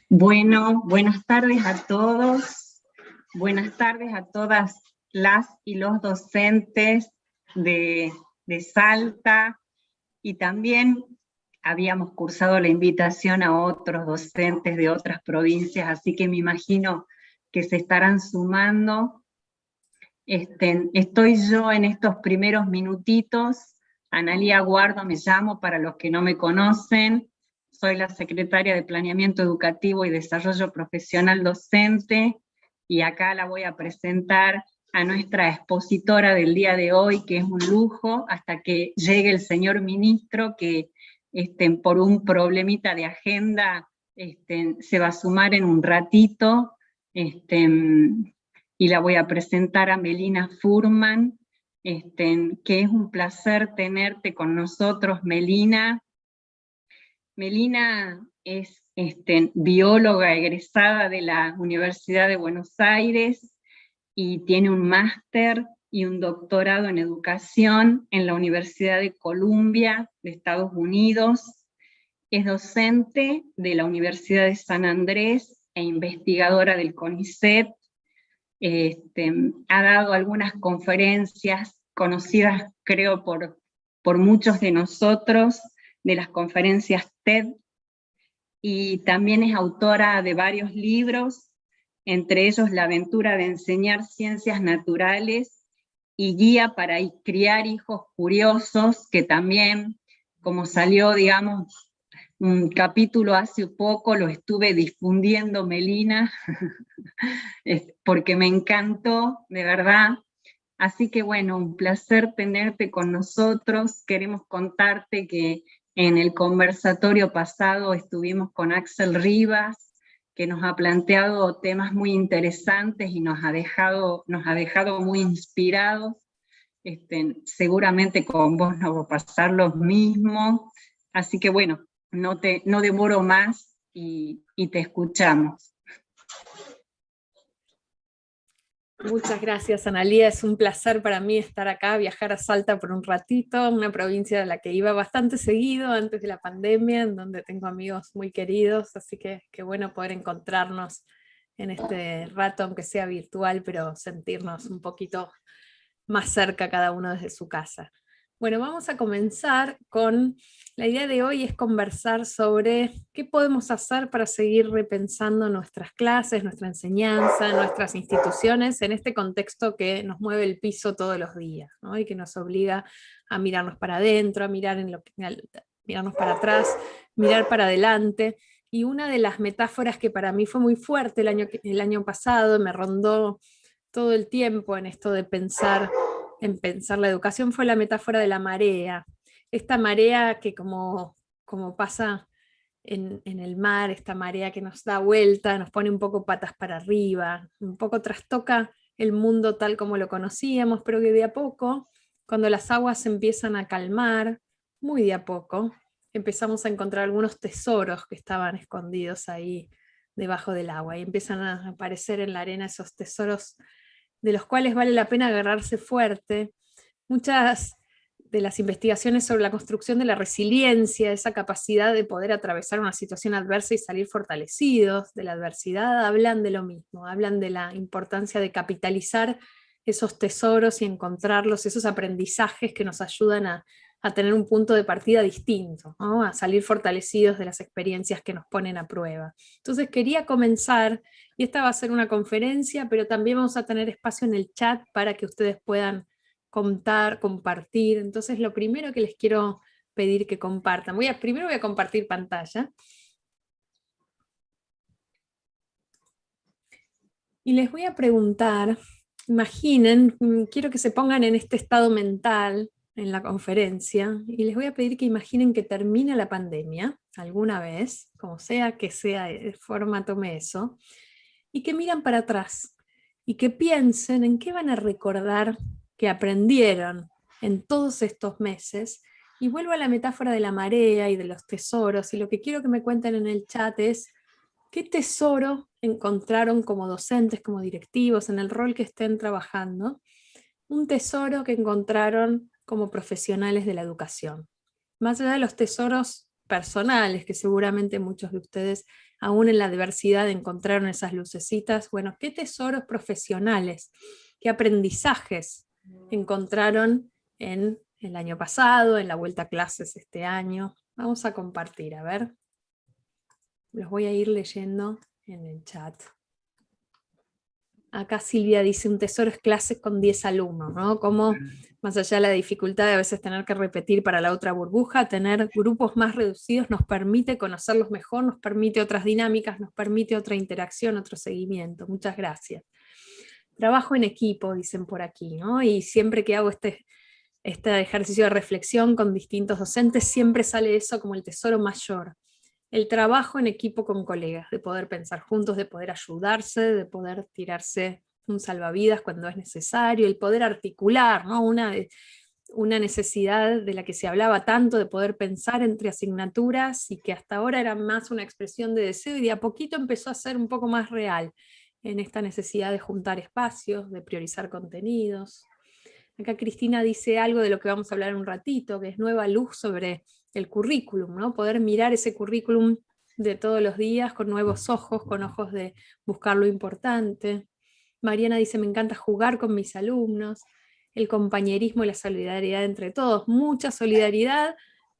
Bueno, buenas tardes a todos, buenas tardes a todas las y los docentes de Salta, y también habíamos cursado la invitación a otros docentes de otras provincias, así que me imagino que se estarán sumando. Estoy yo en estos primeros minutitos. Analía Guardo me llamo, para los que no me conocen. Soy la secretaria de Planeamiento Educativo y Desarrollo Profesional Docente, y acá la voy a presentar a nuestra expositora del día de hoy, que es un lujo, hasta que llegue el señor ministro, que por un problemita de agenda se va a sumar en un ratito. Y la voy a presentar a Melina Furman, que es un placer tenerte con nosotros, Melina. Melina es bióloga egresada de la Universidad de Buenos Aires y tiene un máster y un doctorado en educación en la Universidad de Columbia de Estados Unidos. Es docente de la Universidad de San Andrés e investigadora del CONICET. Ha dado algunas conferencias conocidas, creo, por muchos de nosotros, de las conferencias TED, y también es autora de varios libros, entre ellos La aventura de enseñar ciencias naturales y Guía para criar hijos curiosos, que también, como salió, digamos, un capítulo hace poco, lo estuve difundiendo, Melina, porque me encantó, de verdad. Así que bueno, un placer tenerte con nosotros. Queremos contarte que en el conversatorio pasado estuvimos con Axel Rivas, que nos ha planteado temas muy interesantes y nos ha dejado muy inspirados. Seguramente con vos nos va a pasar lo mismo. Así que bueno, no demoro más y te escuchamos. Muchas gracias, Analía. Es un placer para mí estar acá, viajar a Salta por un ratito, una provincia a la que iba bastante seguido antes de la pandemia, en donde tengo amigos muy queridos, así que qué bueno poder encontrarnos en este rato, aunque sea virtual, pero sentirnos un poquito más cerca cada uno desde su casa. Bueno, vamos a comenzar con, la idea de hoy es conversar sobre qué podemos hacer para seguir repensando nuestras clases, nuestra enseñanza, nuestras instituciones, en este contexto que nos mueve el piso todos los días, ¿no? Y que nos obliga a mirarnos para adentro, a mirarnos para atrás, mirar para adelante. Y una de las metáforas que para mí fue muy fuerte el año pasado, me rondó todo el tiempo en esto de pensar la educación, fue la metáfora de la marea. Esta marea que como pasa en el mar, esta marea que nos da vuelta, nos pone un poco patas para arriba, un poco trastoca el mundo tal como lo conocíamos, pero que de a poco, cuando las aguas se empiezan a calmar, muy de a poco, empezamos a encontrar algunos tesoros que estaban escondidos ahí debajo del agua, y empiezan a aparecer en la arena esos tesoros de los cuales vale la pena agarrarse fuerte. Muchas de las investigaciones sobre la construcción de la resiliencia, esa capacidad de poder atravesar una situación adversa y salir fortalecidos de la adversidad, hablan de lo mismo, hablan de la importancia de capitalizar esos tesoros y encontrarlos, esos aprendizajes que nos ayudan a tener un punto de partida distinto, ¿no? A salir fortalecidos de las experiencias que nos ponen a prueba. Entonces quería comenzar, y esta va a ser una conferencia, pero también vamos a tener espacio en el chat para que ustedes puedan contar, compartir. Entonces lo primero que les quiero pedir que compartan, primero voy a compartir pantalla, y les voy a preguntar, imaginen, quiero que se pongan en este estado mental en la conferencia, y les voy a pedir que imaginen que termina la pandemia, alguna vez, como sea que sea el forma tome eso, y que miran para atrás, y que piensen en qué van a recordar que aprendieron en todos estos meses, y vuelvo a la metáfora de la marea y de los tesoros, y lo que quiero que me cuenten en el chat es qué tesoro encontraron como docentes, como directivos, en el rol que estén trabajando, un tesoro que encontraron como profesionales de la educación. Más allá de los tesoros personales, que seguramente muchos de ustedes, aún en la diversidad, encontraron esas lucecitas. Bueno, ¿qué tesoros profesionales, qué aprendizajes encontraron en el año pasado, en la vuelta a clases este año? Vamos a compartir, a ver. Los voy a ir leyendo en el chat. Acá Silvia dice, un tesoro es clases con 10 alumnos, ¿no? Como más allá de la dificultad de a veces tener que repetir para la otra burbuja, tener grupos más reducidos nos permite conocerlos mejor, nos permite otras dinámicas, nos permite otra interacción, otro seguimiento. Muchas gracias. Trabajo en equipo, dicen por aquí, ¿no? Y siempre que hago este ejercicio de reflexión con distintos docentes, siempre sale eso como el tesoro mayor. El trabajo en equipo con colegas, de poder pensar juntos, de poder ayudarse, de poder tirarse un salvavidas cuando es necesario, el poder articular, ¿no? Una necesidad de la que se hablaba tanto, de poder pensar entre asignaturas y que hasta ahora era más una expresión de deseo y de a poquito empezó a ser un poco más real en esta necesidad de juntar espacios, de priorizar contenidos. Acá Cristina dice algo de lo que vamos a hablar en un ratito, que es nueva luz sobre el currículum, ¿no? Poder mirar ese currículum de todos los días con nuevos ojos, con ojos de buscar lo importante. Mariana dice, me encanta jugar con mis alumnos, el compañerismo y la solidaridad entre todos, mucha solidaridad,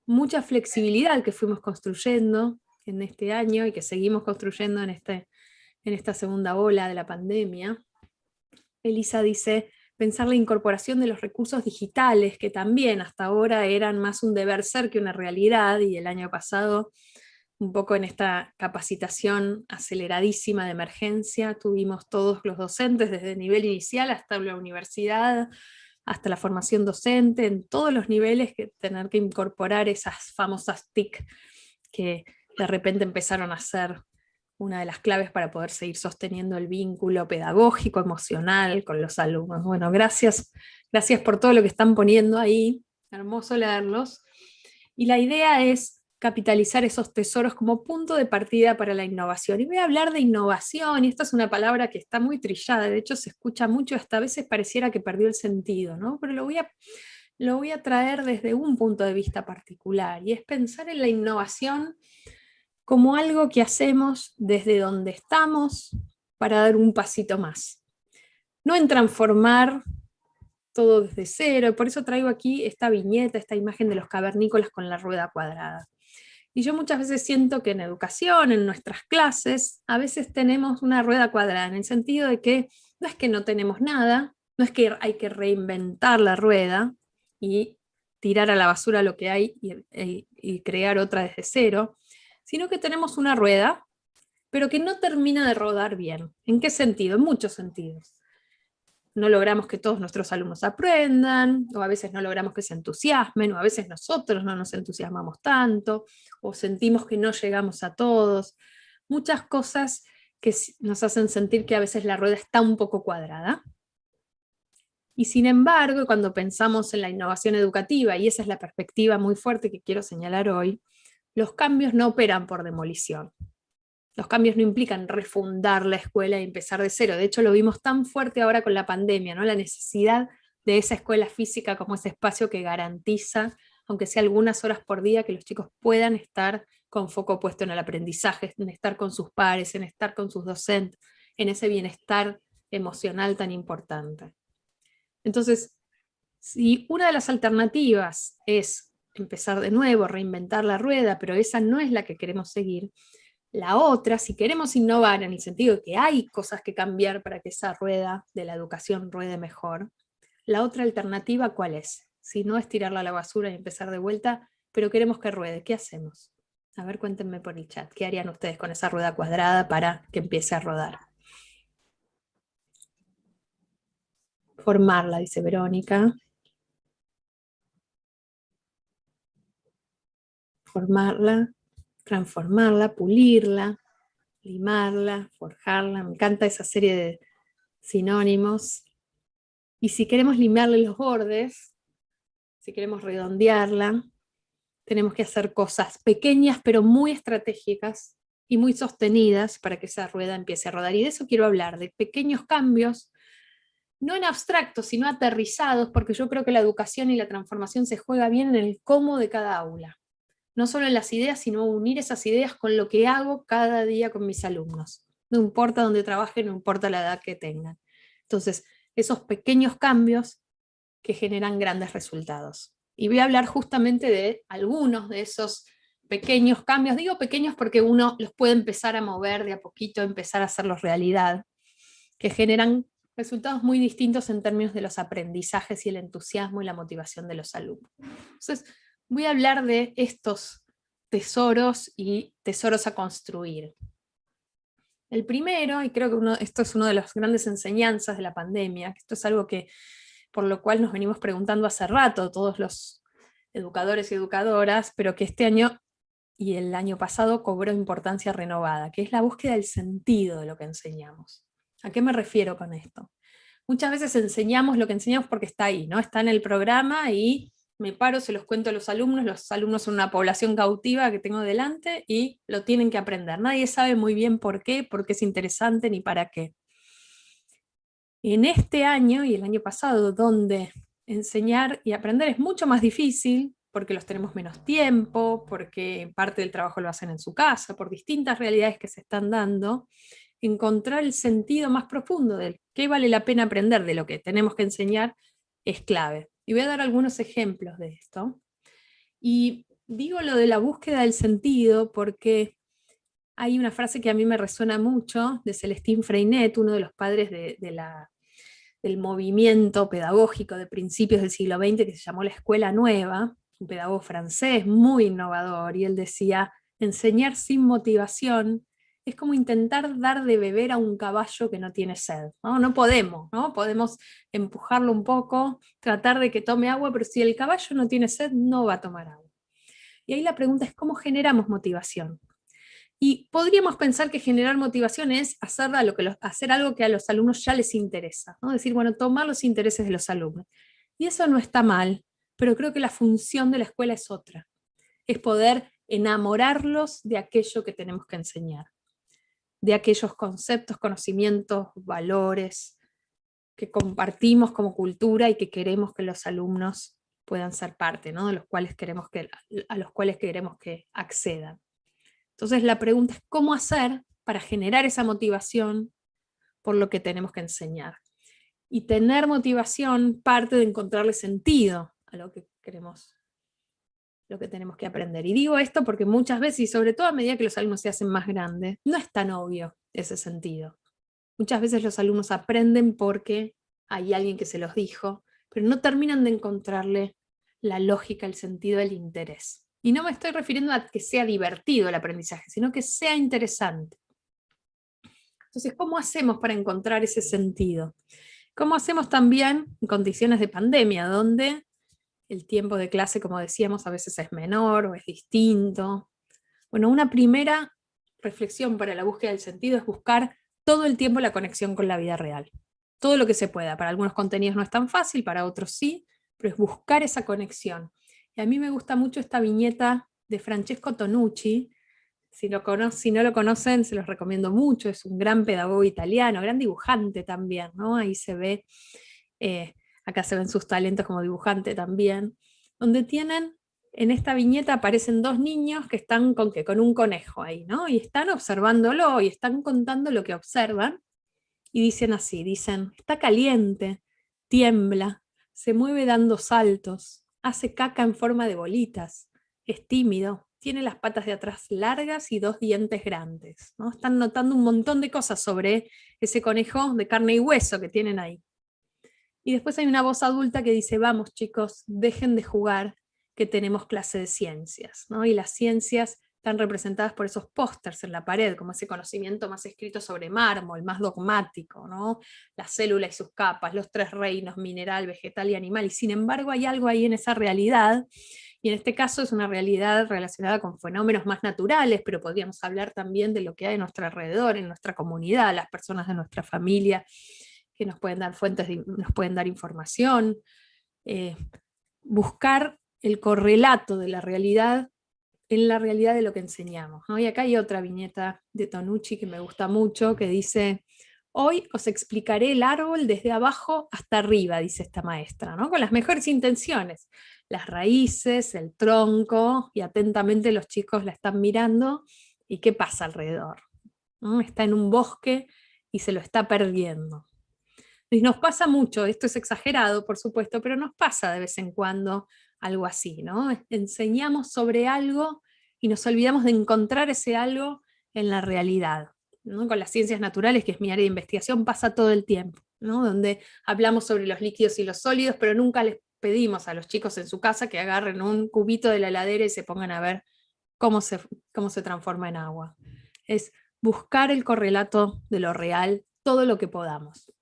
mucha flexibilidad que fuimos construyendo en este año y que seguimos construyendo en esta segunda ola de la pandemia. Elisa dice, pensar la incorporación de los recursos digitales, que también hasta ahora eran más un deber ser que una realidad, y el año pasado, un poco en esta capacitación aceleradísima de emergencia, tuvimos todos los docentes, desde el nivel inicial hasta la universidad, hasta la formación docente, en todos los niveles, que tener que incorporar esas famosas TIC que de repente empezaron a ser una de las claves para poder seguir sosteniendo el vínculo pedagógico, emocional con los alumnos. Bueno, gracias por todo lo que están poniendo ahí, hermoso leerlos. Y la idea es capitalizar esos tesoros como punto de partida para la innovación. Y voy a hablar de innovación, y esta es una palabra que está muy trillada, de hecho se escucha mucho, hasta a veces pareciera que perdió el sentido, ¿no? Pero lo voy a traer desde un punto de vista particular, y es pensar en la innovación como algo que hacemos desde donde estamos para dar un pasito más. No en transformar todo desde cero, por eso traigo aquí esta viñeta, esta imagen de los cavernícolas con la rueda cuadrada. Y yo muchas veces siento que en educación, en nuestras clases, a veces tenemos una rueda cuadrada, en el sentido de que no es que no tenemos nada, no es que hay que reinventar la rueda y tirar a la basura lo que hay y crear otra desde cero, sino que tenemos una rueda, pero que no termina de rodar bien. ¿En qué sentido? En muchos sentidos. No logramos que todos nuestros alumnos aprendan, o a veces no logramos que se entusiasmen, o a veces nosotros no nos entusiasmamos tanto, o sentimos que no llegamos a todos. Muchas cosas que nos hacen sentir que a veces la rueda está un poco cuadrada. Y sin embargo, cuando pensamos en la innovación educativa, y esa es la perspectiva muy fuerte que quiero señalar hoy, los cambios no operan por demolición. Los cambios no implican refundar la escuela y empezar de cero. De hecho, lo vimos tan fuerte ahora con la pandemia, ¿no? La necesidad de esa escuela física como ese espacio que garantiza, aunque sea algunas horas por día, que los chicos puedan estar con foco puesto en el aprendizaje, en estar con sus pares, en estar con sus docentes, en ese bienestar emocional tan importante. Entonces, si una de las alternativas es empezar de nuevo, reinventar la rueda, pero esa no es la que queremos seguir, la otra, si queremos innovar en el sentido de que hay cosas que cambiar para que esa rueda de la educación ruede mejor, la otra alternativa, ¿cuál es? Si no es tirarla a la basura y empezar de vuelta, pero queremos que ruede, ¿qué hacemos? A ver, cuéntenme por el chat, ¿qué harían ustedes con esa rueda cuadrada para que empiece a rodar? Formarla, dice Verónica. Formarla, transformarla, pulirla, limarla, forjarla. Me encanta esa serie de sinónimos. Y si queremos limarle los bordes, si queremos redondearla, tenemos que hacer cosas pequeñas pero muy estratégicas y muy sostenidas para que esa rueda empiece a rodar. Y de eso quiero hablar, de pequeños cambios, no en abstracto, sino aterrizados, porque yo creo que la educación y la transformación se juega bien en el cómo de cada aula. no solo en las ideas, sino unir esas ideas con lo que hago cada día con mis alumnos. No importa dónde trabajen, no importa la edad que tengan. Entonces, esos pequeños cambios que generan grandes resultados. Y voy a hablar justamente de algunos de esos pequeños cambios. Digo pequeños porque uno los puede empezar a mover de a poquito, empezar a hacerlos realidad, que generan resultados muy distintos en términos de los aprendizajes y el entusiasmo y la motivación de los alumnos. Entonces, voy a hablar de estos tesoros y tesoros a construir. El primero, y creo que esto es una de las grandes enseñanzas de la pandemia, que esto es algo que, por lo cual nos venimos preguntando hace rato todos los educadores y educadoras, pero que este año y el año pasado cobró importancia renovada, que es la búsqueda del sentido de lo que enseñamos. ¿A qué me refiero con esto? Muchas veces enseñamos lo que enseñamos porque está ahí, ¿no? Está en el programa y me paro, se los cuento a los alumnos son una población cautiva que tengo delante y lo tienen que aprender. Nadie sabe muy bien por qué es interesante ni para qué. En este año y el año pasado, donde enseñar y aprender es mucho más difícil, porque los tenemos menos tiempo, porque parte del trabajo lo hacen en su casa, por distintas realidades que se están dando, encontrar el sentido más profundo de qué vale la pena aprender de lo que tenemos que enseñar es clave. Y voy a dar algunos ejemplos de esto. Y digo lo de la búsqueda del sentido porque hay una frase que a mí me resuena mucho de Celestín Freinet, uno de los padres del movimiento pedagógico de principios del siglo XX que se llamó la Escuela Nueva, un pedagogo francés muy innovador, y él decía, enseñar sin motivación es como intentar dar de beber a un caballo que no tiene sed. No podemos, ¿no? Podemos empujarlo un poco, tratar de que tome agua, pero si el caballo no tiene sed, no va a tomar agua. Y ahí la pregunta es, ¿cómo generamos motivación? Y podríamos pensar que generar motivación es hacer algo que a los alumnos ya les interesa, ¿no? Decir, bueno, tomar los intereses de los alumnos. Y eso no está mal, pero creo que la función de la escuela es otra. Es poder enamorarlos de aquello que tenemos que enseñar, de aquellos conceptos, conocimientos, valores que compartimos como cultura y que queremos que los alumnos puedan ser parte, ¿no? A los cuales queremos que accedan. Entonces la pregunta es cómo hacer para generar esa motivación por lo que tenemos que enseñar. Y tener motivación parte de encontrarle sentido a lo que tenemos que aprender. Y digo esto porque muchas veces, y sobre todo a medida que los alumnos se hacen más grandes, no es tan obvio ese sentido. Muchas veces los alumnos aprenden porque hay alguien que se los dijo, pero no terminan de encontrarle la lógica, el sentido, el interés. Y no me estoy refiriendo a que sea divertido el aprendizaje, sino que sea interesante. Entonces, ¿cómo hacemos para encontrar ese sentido? ¿Cómo hacemos también en condiciones de pandemia, donde el tiempo de clase, como decíamos, a veces es menor o es distinto? Bueno, una primera reflexión para la búsqueda del sentido es buscar todo el tiempo la conexión con la vida real. Todo lo que se pueda. Para algunos contenidos no es tan fácil, para otros sí, pero es buscar esa conexión. Y a mí me gusta mucho esta viñeta de Francesco Tonucci. Si no lo conocen, se los recomiendo mucho. Es un gran pedagogo italiano, gran dibujante también, ¿no? Ahí se ve, acá se ven sus talentos como dibujante también, donde tienen, en esta viñeta aparecen dos niños que están con un conejo ahí, ¿no? Y están observándolo y están contando lo que observan. Y dicen así, está caliente, tiembla, se mueve dando saltos, hace caca en forma de bolitas, es tímido, tiene las patas de atrás largas y dos dientes grandes, ¿no? Están notando un montón de cosas sobre ese conejo de carne y hueso que tienen ahí. Y después hay una voz adulta que dice, vamos chicos, dejen de jugar, que tenemos clase de ciencias, ¿no? Y las ciencias están representadas por esos pósters en la pared, como ese conocimiento más escrito sobre mármol, más dogmático, ¿no? La célula y sus capas, los tres reinos, mineral, vegetal y animal, y sin embargo hay algo ahí en esa realidad, y en este caso es una realidad relacionada con fenómenos más naturales, pero podríamos hablar también de lo que hay a nuestro alrededor, en nuestra comunidad, las personas de nuestra familia, que nos pueden dar nos pueden dar información, buscar el correlato de la realidad en la realidad de lo que enseñamos, ¿no? Y acá hay otra viñeta de Tonucci que me gusta mucho, que dice, Hoy os explicaré el árbol desde abajo hasta arriba, dice esta maestra, ¿no? Con las mejores intenciones. Las raíces, el tronco, y atentamente los chicos la están mirando, y qué pasa alrededor, ¿no? Está en un bosque y se lo está perdiendo. Y nos pasa mucho, esto es exagerado, por supuesto, pero nos pasa de vez en cuando algo así, ¿no? Enseñamos sobre algo y nos olvidamos de encontrar ese algo en la realidad, ¿no? Con las ciencias naturales, que es mi área de investigación, pasa todo el tiempo, ¿no? Donde hablamos sobre los líquidos y los sólidos, pero nunca les pedimos a los chicos en su casa que agarren un cubito de la heladera y se pongan a ver cómo se transforma en agua. Es buscar el correlato de lo real todo lo que podamos.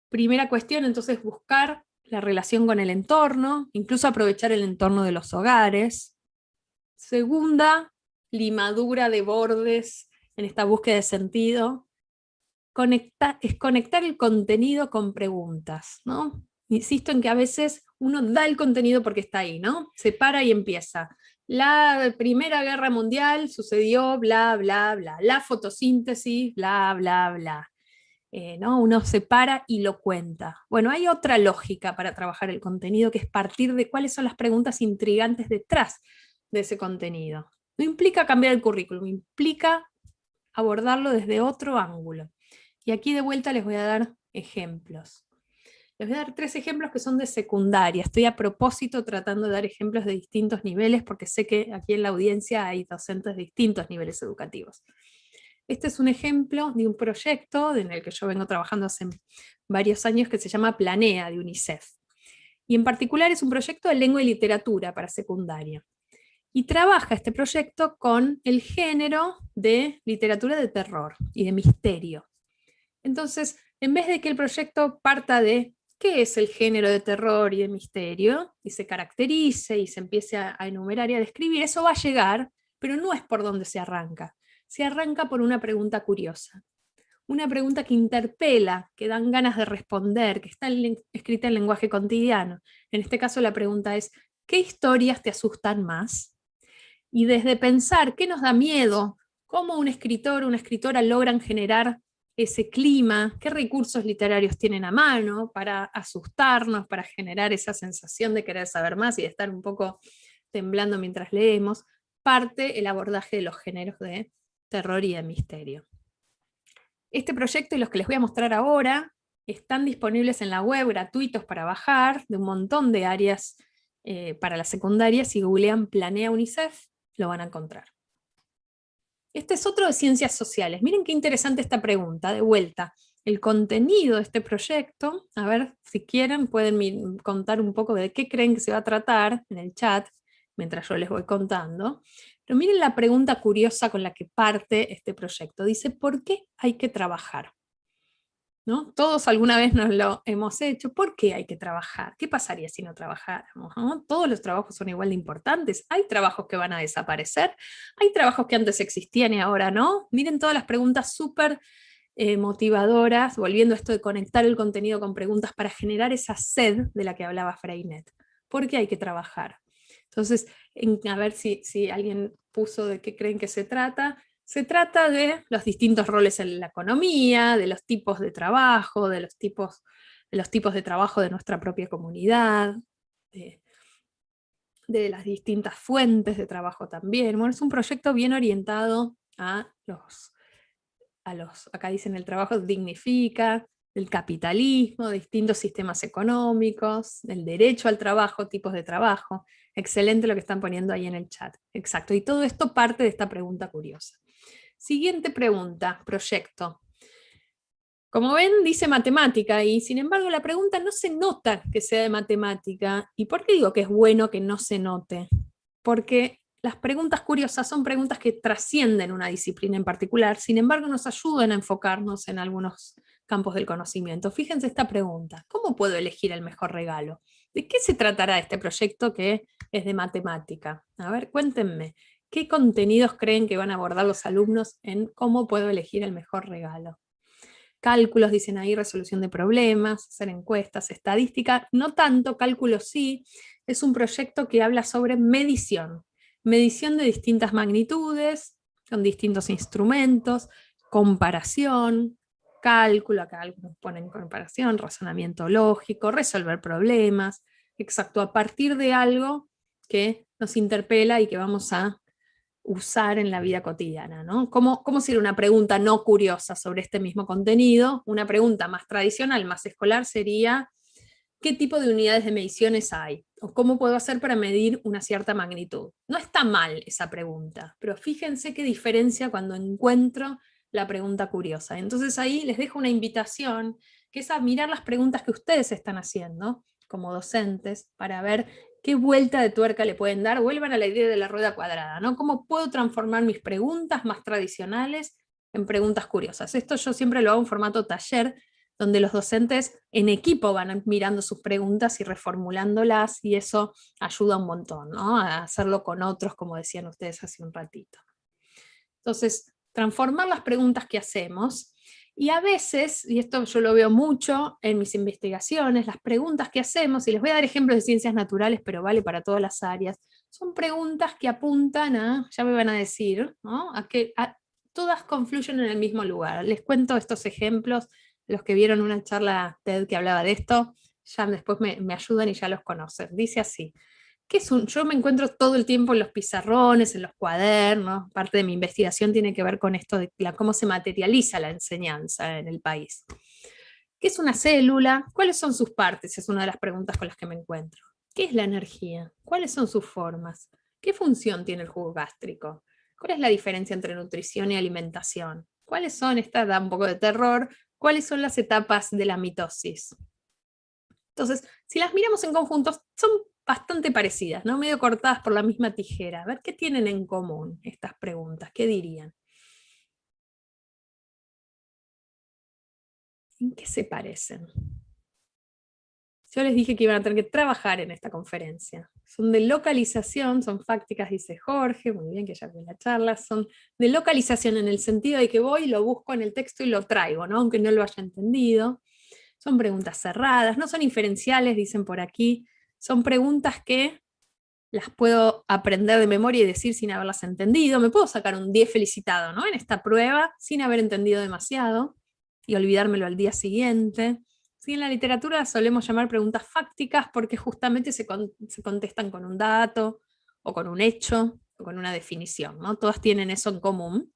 Primera cuestión, entonces, buscar la relación con el entorno, incluso aprovechar el entorno de los hogares. Segunda, limadura de bordes en esta búsqueda de sentido. Es conectar el contenido con preguntas, ¿no? Insisto en que a veces uno da el contenido porque está ahí, ¿no? Se para y empieza. La Primera Guerra Mundial sucedió, bla, bla, bla. La fotosíntesis, bla, bla, bla. ¿No? Uno se para y lo cuenta. Bueno, hay otra lógica para trabajar el contenido, que es partir de cuáles son las preguntas intrigantes detrás de ese contenido. No implica cambiar el currículum, implica abordarlo desde otro ángulo. Y aquí de vuelta les voy a dar ejemplos. Les voy a dar 3 ejemplos que son de secundaria. Estoy a propósito tratando de dar ejemplos de distintos niveles, porque sé que aquí en la audiencia hay docentes de distintos niveles educativos. Este es un ejemplo de un proyecto en el que yo vengo trabajando hace varios años, que se llama Planea, de UNICEF. Y en particular es un proyecto de lengua y literatura para secundaria. Y trabaja este proyecto con el género de literatura de terror y de misterio. Entonces, en vez de que el proyecto parta de qué es el género de terror y de misterio, y se caracterice y se empiece a enumerar y a describir, eso va a llegar, pero no es por donde se arranca. Se arranca por una pregunta curiosa. Una pregunta que interpela, que dan ganas de responder, que está escrita en lenguaje cotidiano. En este caso la pregunta es, ¿qué historias te asustan más? Y desde pensar qué nos da miedo, cómo un escritor o una escritora logran generar ese clima, qué recursos literarios tienen a mano para asustarnos, para generar esa sensación de querer saber más y de estar un poco temblando mientras leemos, parte el abordaje de los géneros de terror y de misterio. Este proyecto y los que les voy a mostrar ahora están disponibles en la web, gratuitos para bajar, de un montón de áreas para la secundaria. Si googlean Planea UNICEF, lo van a encontrar. Este es otro de ciencias sociales. Miren qué interesante esta pregunta, de vuelta. El contenido de este proyecto, a ver, si quieren pueden contar un poco de qué creen que se va a tratar en el chat, mientras yo les voy contando. Pero miren la pregunta curiosa con la que parte este proyecto. Dice, ¿por qué hay que trabajar? ¿No? Todos alguna vez nos lo hemos hecho. ¿Por qué hay que trabajar? ¿Qué pasaría si no trabajáramos? ¿No? Todos los trabajos son igual de importantes. Hay trabajos que van a desaparecer. Hay trabajos que antes existían y ahora no. Miren todas las preguntas súper motivadoras, volviendo a esto de conectar el contenido con preguntas para generar esa sed de la que hablaba Freinet. ¿Por qué hay que trabajar? Entonces, a ver si alguien puso de qué creen que se trata. Se trata de los distintos roles en la economía, de los tipos de trabajo, de los tipos de trabajo de nuestra propia comunidad, de las distintas fuentes de trabajo también. Bueno, es un proyecto bien orientado a acá dicen el trabajo dignifica, del capitalismo, de distintos sistemas económicos, del derecho al trabajo, tipos de trabajo. Excelente lo que están poniendo ahí en el chat. Exacto, y todo esto parte de esta pregunta curiosa. Siguiente pregunta, proyecto. Como ven, dice matemática, y sin embargo la pregunta no se nota que sea de matemática. ¿Y por qué digo que es bueno que no se note? Porque las preguntas curiosas son preguntas que trascienden una disciplina en particular, sin embargo nos ayudan a enfocarnos en algunos campos del conocimiento. Fíjense esta pregunta, ¿cómo puedo elegir el mejor regalo? ¿De qué se tratará este proyecto que es de matemática? A ver, cuéntenme, ¿qué contenidos creen que van a abordar los alumnos en cómo puedo elegir el mejor regalo? Cálculos, dicen ahí, resolución de problemas, hacer encuestas, estadística, no tanto, cálculo sí, es un proyecto que habla sobre medición de distintas magnitudes, con distintos instrumentos, comparación, cálculo, acá algunos ponen comparación, razonamiento lógico, resolver problemas, exacto, a partir de algo que nos interpela y que vamos a usar en la vida cotidiana, ¿no? ¿Cómo sería una pregunta no curiosa sobre este mismo contenido? Una pregunta más tradicional, más escolar, sería ¿qué tipo de unidades de mediciones hay? ¿O cómo puedo hacer para medir una cierta magnitud? No está mal esa pregunta, pero fíjense qué diferencia cuando encuentro la pregunta curiosa. Entonces ahí les dejo una invitación, que es a mirar las preguntas que ustedes están haciendo como docentes, para ver qué vuelta de tuerca le pueden dar. Vuelvan a la idea de la rueda cuadrada, ¿no? ¿Cómo puedo transformar mis preguntas más tradicionales en preguntas curiosas? Esto yo siempre lo hago en formato taller, donde los docentes en equipo van mirando sus preguntas y reformulándolas, y eso ayuda un montón, ¿no? A hacerlo con otros, como decían ustedes hace un ratito. Entonces, transformar las preguntas que hacemos, y a veces, y esto yo lo veo mucho en mis investigaciones, las preguntas que hacemos, y les voy a dar ejemplos de ciencias naturales, pero vale para todas las áreas, son preguntas que apuntan a, ya me van a decir, ¿no? Todas confluyen en el mismo lugar. Les cuento estos ejemplos. Los que vieron una charla TED que hablaba de esto, ya después me ayudan y ya los conocen. Dice así: yo me encuentro todo el tiempo en los pizarrones, en los cuadernos, parte de mi investigación tiene que ver con esto de cómo se materializa la enseñanza en el país. ¿Qué es una célula? ¿Cuáles son sus partes? Es una de las preguntas con las que me encuentro. ¿Qué es la energía? ¿Cuáles son sus formas? ¿Qué función tiene el jugo gástrico? ¿Cuál es la diferencia entre nutrición y alimentación? ¿Cuáles son, esta da un poco de terror, cuáles son las etapas de la mitosis? Entonces, si las miramos en conjunto, son bastante parecidas, ¿no? Medio cortadas por la misma tijera. A ver qué tienen en común estas preguntas, ¿qué dirían? ¿En qué se parecen? Yo les dije que iban a tener que trabajar en esta conferencia. Son de localización, son fácticas, dice Jorge, muy bien que ya vi la charla, son de localización en el sentido de que voy, lo busco en el texto y lo traigo, ¿no? Aunque no lo haya entendido. Son preguntas cerradas, no son inferenciales, dicen por aquí, son preguntas que las puedo aprender de memoria y decir sin haberlas entendido. Me puedo sacar un 10 felicitado, ¿no? En esta prueba, sin haber entendido demasiado, y olvidármelo al día siguiente. Sí, en la literatura solemos llamar preguntas fácticas porque justamente se contestan con un dato, o con un hecho, o con una definición, ¿no? Todas tienen eso en común.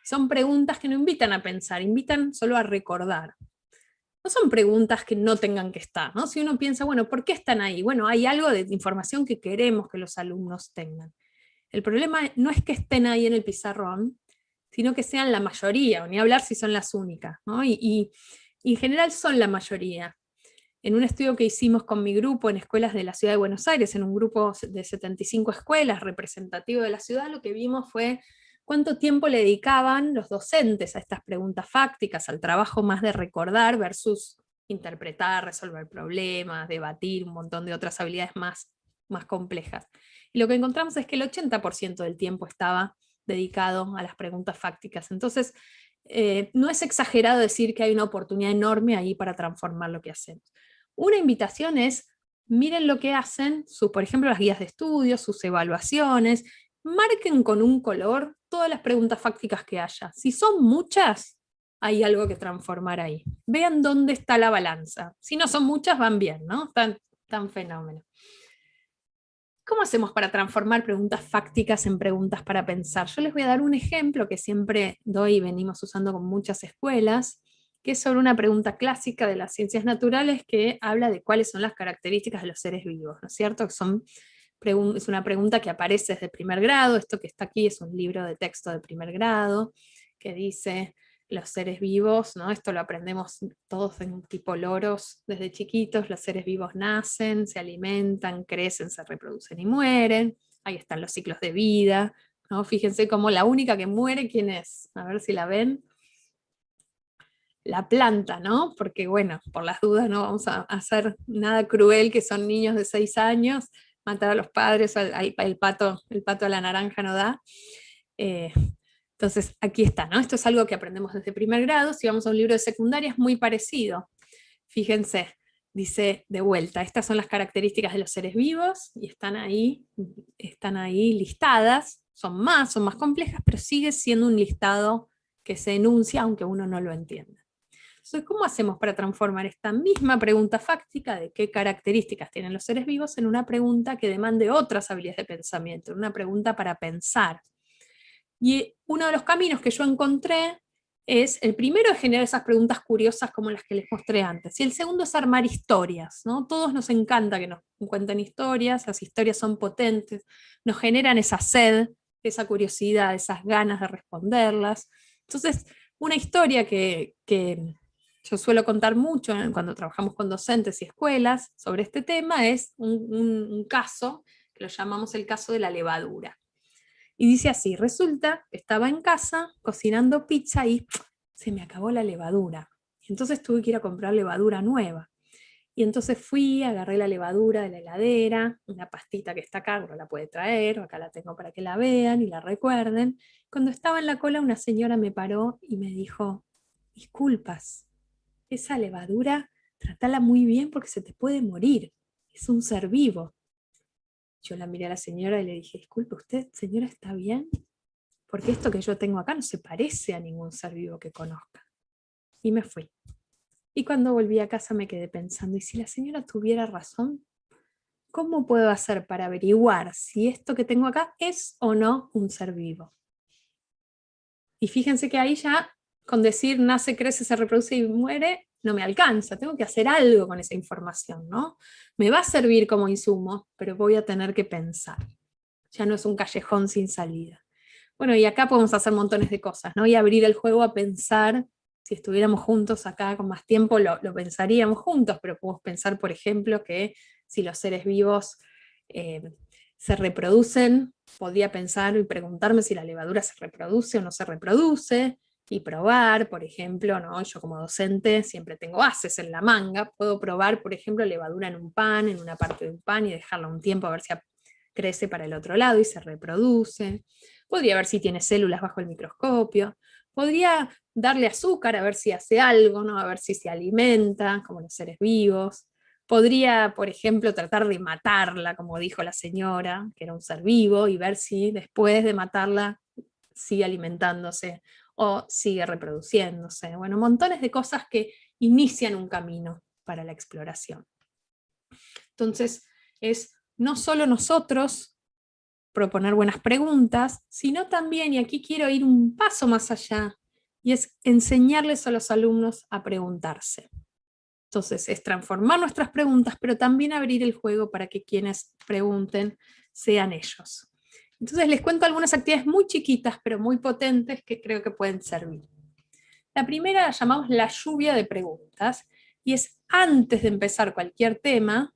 Son preguntas que no invitan a pensar, invitan solo a recordar. No son preguntas que no tengan que estar, ¿no? Si uno piensa, bueno, ¿por qué están ahí? Bueno, hay algo de información que queremos que los alumnos tengan. El problema no es que estén ahí en el pizarrón, sino que sean la mayoría, o ni hablar si son las únicas, ¿no? Y en general son la mayoría. En un estudio que hicimos con mi grupo en escuelas de la ciudad de Buenos Aires, en un grupo de 75 escuelas representativo de la ciudad, lo que vimos fue cuánto tiempo le dedicaban los docentes a estas preguntas fácticas, al trabajo más de recordar versus interpretar, resolver problemas, debatir, un montón de otras habilidades más complejas. Y lo que encontramos es que el 80% del tiempo estaba dedicado a las preguntas fácticas. Entonces, no es exagerado decir que hay una oportunidad enorme ahí para transformar lo que hacemos. Una invitación es, miren lo que hacen, por ejemplo, las guías de estudio, sus evaluaciones, marquen con un color todas las preguntas fácticas que haya. Si son muchas, hay algo que transformar ahí. Vean dónde está la balanza. Si no son muchas, van bien, ¿no? Tan fenómeno. ¿Cómo hacemos para transformar preguntas fácticas en preguntas para pensar? Yo les voy a dar un ejemplo que siempre doy y venimos usando con muchas escuelas, que es sobre una pregunta clásica de las ciencias naturales que habla de cuáles son las características de los seres vivos, ¿no es cierto? Es una pregunta que aparece desde primer grado. Esto que está aquí es un libro de texto de primer grado, que dice los seres vivos, ¿no? Esto lo aprendemos todos en tipo loros desde chiquitos. Los seres vivos nacen, se alimentan, crecen, se reproducen y mueren. Ahí están los ciclos de vida, ¿no? Fíjense cómo la única que muere, ¿quién es? A ver si la ven. La planta, ¿no? Porque bueno, por las dudas no vamos a hacer nada cruel, que son niños de 6 años, matar a los padres, el pato a la naranja no da. Entonces aquí está, ¿no? Esto es algo que aprendemos desde primer grado. Si vamos a un libro de secundaria es muy parecido. Fíjense, dice de vuelta, estas son las características de los seres vivos, y están ahí listadas. Son más complejas, pero sigue siendo un listado que se enuncia aunque uno no lo entienda. Entonces, ¿cómo hacemos para transformar esta misma pregunta fáctica de qué características tienen los seres vivos en una pregunta que demande otras habilidades de pensamiento, una pregunta para pensar? Y uno de los caminos que yo encontré es, el primero es generar esas preguntas curiosas como las que les mostré antes, y el segundo es armar historias, ¿no? Todos nos encanta que nos cuenten historias, las historias son potentes, nos generan esa sed, esa curiosidad, esas ganas de responderlas. Entonces, una historia que yo suelo contar mucho cuando trabajamos con docentes y escuelas sobre este tema es un caso, que lo llamamos el caso de la levadura. Y dice así: resulta que estaba en casa cocinando pizza y se me acabó la levadura. Entonces tuve que ir a comprar levadura nueva. Y entonces fui, agarré la levadura de la heladera, una pastita que está acá, uno la puede traer, o acá la tengo para que la vean y la recuerden. Cuando estaba en la cola, una señora me paró y me dijo: disculpas, esa levadura, tratala muy bien porque se te puede morir, es un ser vivo. Yo la miré a la señora y le dije: disculpe usted, señora, ¿está bien? Porque esto que yo tengo acá no se parece a ningún ser vivo que conozca. Y me fui. Y cuando volví a casa me quedé pensando, ¿y si la señora tuviera razón? ¿Cómo puedo hacer para averiguar si esto que tengo acá es o no un ser vivo? Y fíjense que ahí ya, con decir nace, crece, se reproduce y muere, no me alcanza. Tengo que hacer algo con esa información, ¿no? Me va a servir como insumo, pero voy a tener que pensar. Ya no es un callejón sin salida. Bueno, y acá podemos hacer montones de cosas, ¿no? Y abrir el juego a pensar, si estuviéramos juntos acá con más tiempo, lo pensaríamos juntos, pero podemos pensar, por ejemplo, que si los seres vivos se reproducen, podría pensar y preguntarme si la levadura se reproduce o no se reproduce, y probar, por ejemplo, ¿no? Yo como docente siempre tengo haces en la manga, puedo probar, por ejemplo, levadura en un pan, en una parte de un pan, y dejarla un tiempo a ver si crece para el otro lado y se reproduce. Podría ver si tiene células bajo el microscopio. Podría darle azúcar a ver si hace algo, ¿no? A ver si se alimenta, como los seres vivos. Podría, por ejemplo, tratar de matarla, como dijo la señora, que era un ser vivo, y ver si después de matarla sigue alimentándose o sigue reproduciéndose. Bueno, montones de cosas que inician un camino para la exploración. Entonces, es no solo nosotros proponer buenas preguntas, sino también, y aquí quiero ir un paso más allá, y es enseñarles a los alumnos a preguntarse. Entonces, es transformar nuestras preguntas, pero también abrir el juego para que quienes pregunten sean ellos. Entonces, les cuento algunas actividades muy chiquitas, pero muy potentes, que creo que pueden servir. La primera la llamamos la lluvia de preguntas, y es antes de empezar cualquier tema,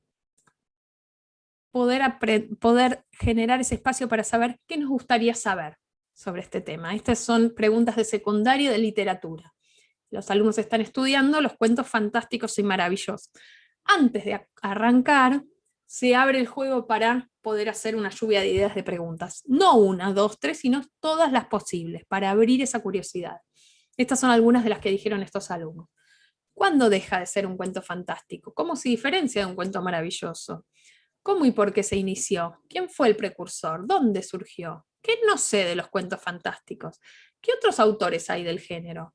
poder generar ese espacio para saber qué nos gustaría saber sobre este tema. Estas son preguntas de secundaria de literatura. Los alumnos están estudiando los cuentos fantásticos y maravillosos. Antes de arrancar, se abre el juego para poder hacer una lluvia de ideas de preguntas. No una, dos, tres, sino todas las posibles, para abrir esa curiosidad. Estas son algunas de las que dijeron estos alumnos. ¿Cuándo deja de ser un cuento fantástico? ¿Cómo se diferencia de un cuento maravilloso? ¿Cómo y por qué se inició? ¿Quién fue el precursor? ¿Dónde surgió? ¿Qué no sé de los cuentos fantásticos? ¿Qué otros autores hay del género?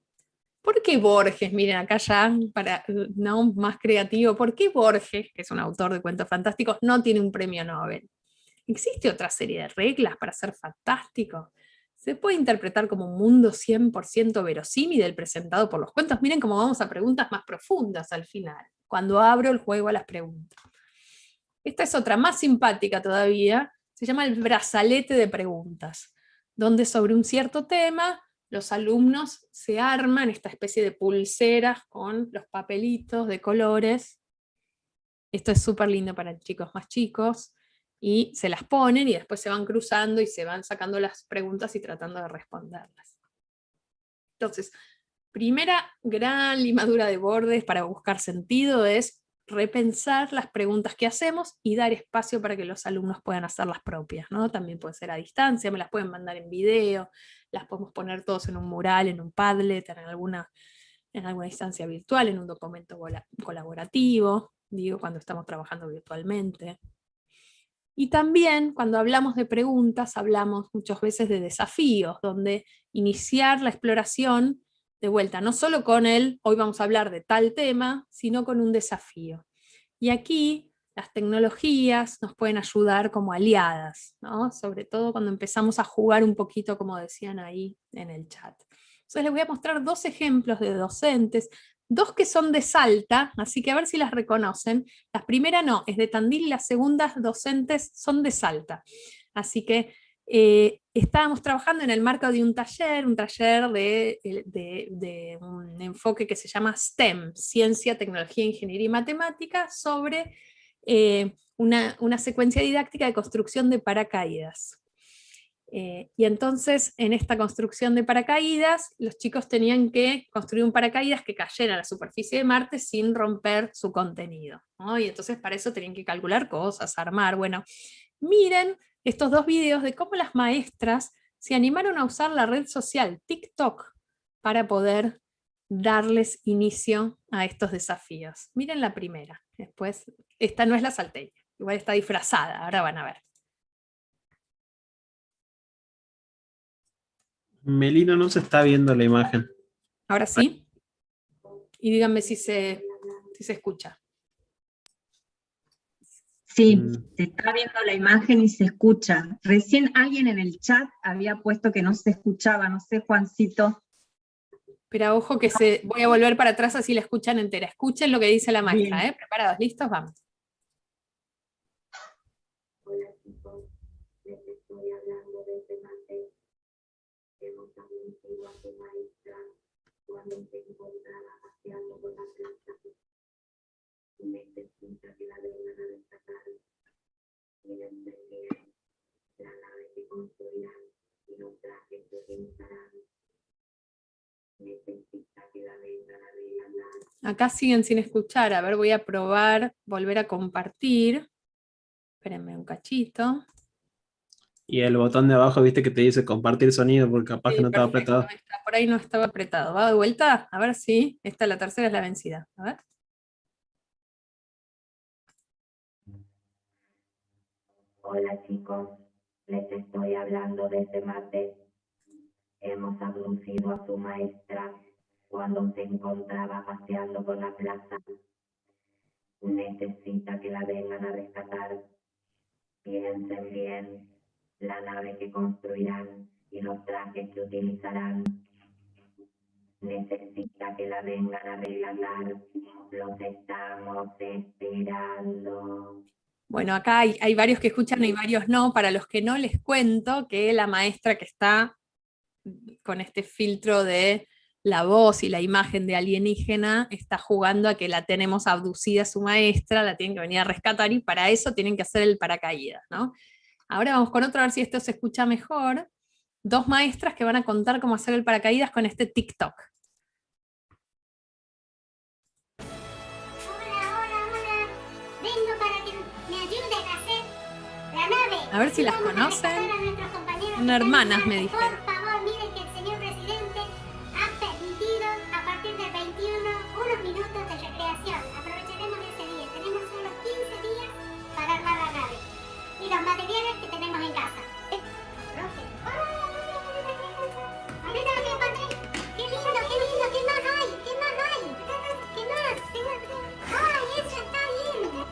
¿Por qué Borges? Miren, acá ya, para no más creativo, ¿por qué Borges, que es un autor de cuentos fantásticos, no tiene un premio Nobel? ¿Existe otra serie de reglas para ser fantástico? ¿Se puede interpretar como un mundo 100% verosímil presentado por los cuentos? Miren cómo vamos a preguntas más profundas al final, cuando abro el juego a las preguntas. Esta es otra, más simpática todavía, se llama el brazalete de preguntas, donde sobre un cierto tema los alumnos se arman esta especie de pulseras con los papelitos de colores. Esto es súper lindo para chicos más chicos, y se las ponen y después se van cruzando y se van sacando las preguntas y tratando de responderlas. Entonces, primera gran limadura de bordes para buscar sentido es repensar las preguntas que hacemos y dar espacio para que los alumnos puedan hacer las propias, ¿no? También puede ser a distancia, me las pueden mandar en video, las podemos poner todos en un mural, en un Padlet, en alguna instancia virtual, en un documento colaborativo, digo, cuando estamos trabajando virtualmente. Y también cuando hablamos de preguntas, hablamos muchas veces de desafíos, donde iniciar la exploración de vuelta, no solo con hoy vamos a hablar de tal tema, sino con un desafío. Y aquí las tecnologías nos pueden ayudar como aliadas, ¿no? Sobre todo cuando empezamos a jugar un poquito, como decían ahí en el chat. Entonces les voy a mostrar dos ejemplos de docentes, dos que son de Salta, así que a ver si las reconocen. La primera no, es de Tandil, y las segundas docentes son de Salta. Así que estábamos trabajando en el marco de un taller de un enfoque que se llama STEM, Ciencia, Tecnología, Ingeniería y Matemática, sobre una secuencia didáctica de construcción de paracaídas. Y entonces, en esta construcción de paracaídas, los chicos tenían que construir un paracaídas que cayera a la superficie de Marte sin romper su contenido, ¿no? Y entonces para eso tenían que calcular cosas, armar. Bueno, miren estos dos videos de cómo las maestras se animaron a usar la red social TikTok para poder darles inicio a estos desafíos. Miren la primera, después, esta no es la salteña, igual está disfrazada, ahora van a ver. Melina, no se está viendo la imagen. Ahora sí, y díganme si se escucha. Sí, se está viendo la imagen y se escucha. Recién alguien en el chat había puesto que no se escuchaba, no sé, Juancito. Pero ojo que voy a volver para atrás así la escuchan entera. Escuchen lo que dice la maestra, Bien. ¿Preparados? ¿Listos? Vamos. Hola chicos, les estoy hablando desde Mate. Hemos anunciado a su maestra cuando se encontraba paseando por la plaza. Necesita que la vengan a rescatar. Piensen bien, la nave que construirán y los trajes que utilizarán. Necesita que la vengan a regalar. Acá siguen sin escuchar. A ver, voy a probar, volver a compartir. Espérenme un cachito. Y el botón de abajo, viste que te dice compartir sonido, porque capaz Sí, que no estaba perfecto, apretado. ahí está, por ahí no estaba apretado. ¿Va de vuelta? A ver si. Esta, la tercera es la vencida. A ver. Hola chicos, les estoy hablando desde Mate. Hemos abducido a su maestra cuando se encontraba paseando por la plaza. Necesita que la vengan a rescatar. Piensen bien, la nave que construirán y los trajes que utilizarán. Necesita que la vengan a rescatar. Los estamos esperando. Bueno, acá hay varios que escuchan y varios no. Para los que no, les cuento que la maestra que está con este filtro de la voz y la imagen de alienígena está jugando a que la tenemos abducida a su maestra, la tienen que venir a rescatar y para eso tienen que hacer el paracaídas, ¿no? Ahora vamos con otro a ver si esto se escucha mejor. Dos maestras que van a contar cómo hacer el paracaídas con este TikTok. Hola. Vengo para que me ayuden a hacer la nave. A ver si las Vamos a conocen. rescatar a nuestros compañeros Son que están hermanas, en me Marte. dijeron. Por favor, miren que el señor presidente ha permitido a partir del 21 unos minutos de recreación. Aprovecharemos ese día. Tenemos solo 15 días para armar la nave. Y los materiales que tenemos en casa. Profe. Mira lo que encontré. Qué lindo. ¿Qué más hay? ¿Qué más? ¡Ay, eso está bien!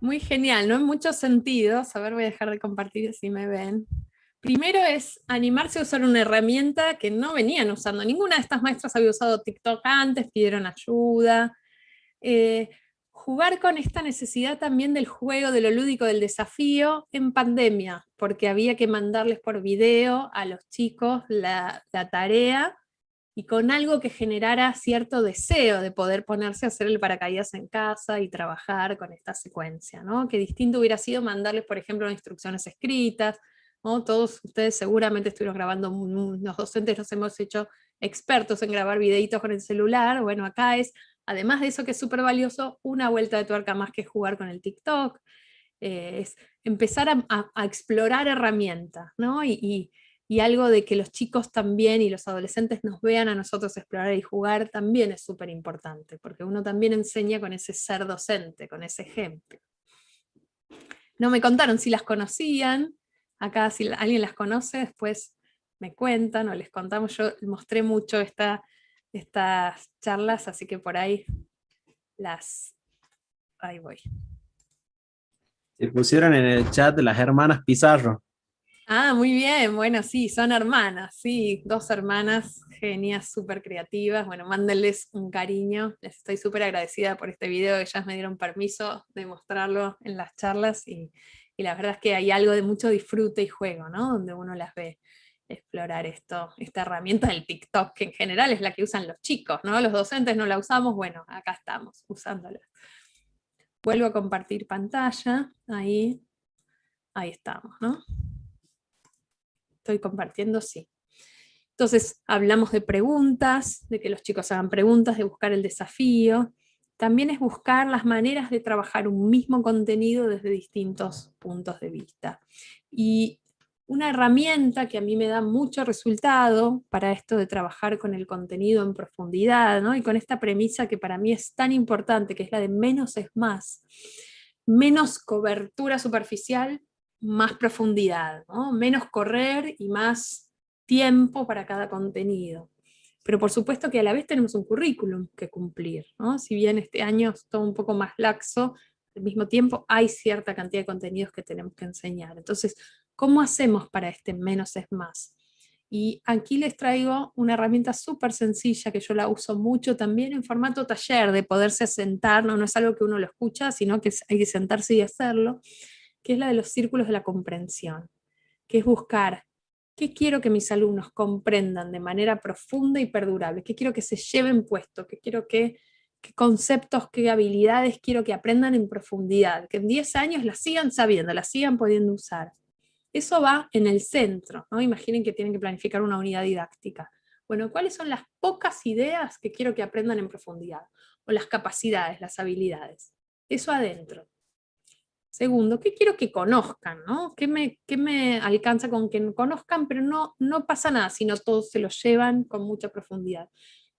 Muy genial, ¿no? En muchos sentidos. A ver, voy a dejar de compartir si me ven. Primero es animarse a usar una herramienta que no venían usando. Ninguna de estas maestras había usado TikTok antes, pidieron ayuda. Jugar con esta necesidad también del juego, de lo lúdico, del desafío en pandemia, porque había que mandarles por video a los chicos la tarea y con algo que generara cierto deseo de poder ponerse a hacer el paracaídas en casa y trabajar con esta secuencia, ¿no? Que distinto hubiera sido mandarles, por ejemplo, instrucciones escritas, ¿no? Todos ustedes seguramente estuvieron grabando, los docentes nos hemos hecho expertos en grabar videitos con el celular. Bueno, acá es, además de eso que es súper valioso, una vuelta de tuerca más que jugar con el TikTok. Es empezar a explorar herramientas, ¿no? Y algo de que los chicos también y los adolescentes nos vean a nosotros explorar y jugar también es súper importante, porque uno también enseña con ese ser docente, con ese ejemplo. No me contaron si las conocían, acá si alguien las conoce, después me cuentan o les contamos. Yo mostré mucho estas charlas, así que por ahí ahí voy. Se pusieron en el chat de las hermanas Pizarro. Ah, muy bien, bueno, sí, son hermanas, sí, 2 hermanas, genias, súper creativas. Bueno, mándenles un cariño, les estoy súper agradecida por este video, ellas me dieron permiso de mostrarlo en las charlas, y la verdad es que hay algo de mucho disfrute y juego, ¿no? Donde uno las ve explorar esta herramienta del TikTok, que en general es la que usan los chicos, ¿no? Los docentes no la usamos, bueno, acá estamos usándola. Vuelvo a compartir pantalla, ahí estamos, ¿no? Estoy compartiendo, sí. Entonces hablamos de preguntas, de que los chicos hagan preguntas, de buscar el desafío. También es buscar las maneras de trabajar un mismo contenido desde distintos puntos de vista. Y una herramienta que a mí me da mucho resultado para esto de trabajar con el contenido en profundidad, ¿no? Y con esta premisa que para mí es tan importante, que es la de menos es más. Menos cobertura superficial, más profundidad, ¿no? Menos correr y más tiempo para cada contenido. Pero por supuesto que a la vez tenemos un currículum que cumplir, ¿no? Si bien este año es todo un poco más laxo, al mismo tiempo hay cierta cantidad de contenidos que tenemos que enseñar. Entonces, ¿cómo hacemos para este menos es más? Y aquí les traigo una herramienta súper sencilla que yo la uso mucho también en formato taller, de poderse sentar, no es algo que uno lo escucha, sino que hay que sentarse y hacerlo, que es la de los círculos de la comprensión, que es buscar qué quiero que mis alumnos comprendan de manera profunda y perdurable, qué quiero que se lleven puesto, qué conceptos, qué habilidades quiero que aprendan en profundidad, que en 10 años las sigan sabiendo, las sigan pudiendo usar. Eso va en el centro, ¿no? Imaginen que tienen que planificar una unidad didáctica. Bueno, ¿cuáles son las pocas ideas que quiero que aprendan en profundidad? O las capacidades, las habilidades. Eso adentro. Segundo, ¿qué quiero que conozcan? ¿No? ¿Qué me alcanza con que conozcan? Pero no pasa nada, sino todos se lo llevan con mucha profundidad.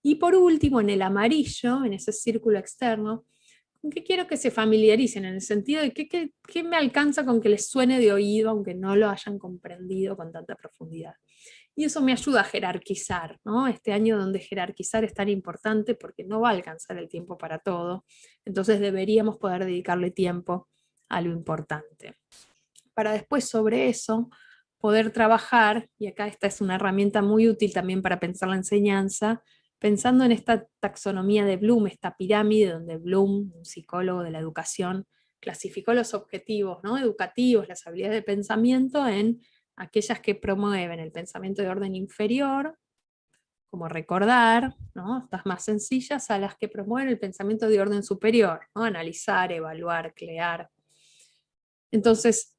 Y por último, en el amarillo, en ese círculo externo, ¿con qué quiero que se familiaricen? En el sentido de qué me alcanza con que les suene de oído, aunque no lo hayan comprendido con tanta profundidad. Y eso me ayuda a jerarquizar, ¿no? Este año donde jerarquizar es tan importante porque no va a alcanzar el tiempo para todo. Entonces deberíamos poder dedicarle tiempo a lo importante. Para después sobre eso poder trabajar, y acá esta es una herramienta muy útil también para pensar la enseñanza, pensando en esta taxonomía de Bloom, esta pirámide donde Bloom, un psicólogo de la educación, clasificó los objetivos, ¿no? Educativos, las habilidades de pensamiento, en aquellas que promueven el pensamiento de orden inferior, como recordar, ¿no? Estas más sencillas, a las que promueven el pensamiento de orden superior, ¿no? Analizar, evaluar, crear. Entonces,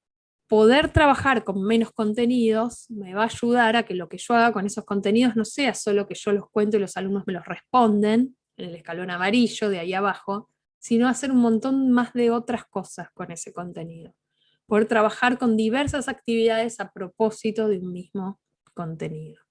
poder trabajar con menos contenidos me va a ayudar a que lo que yo haga con esos contenidos no sea solo que yo los cuento y los alumnos me los responden en el escalón amarillo de ahí abajo, sino hacer un montón más de otras cosas con ese contenido. Poder trabajar con diversas actividades a propósito de un mismo contenido.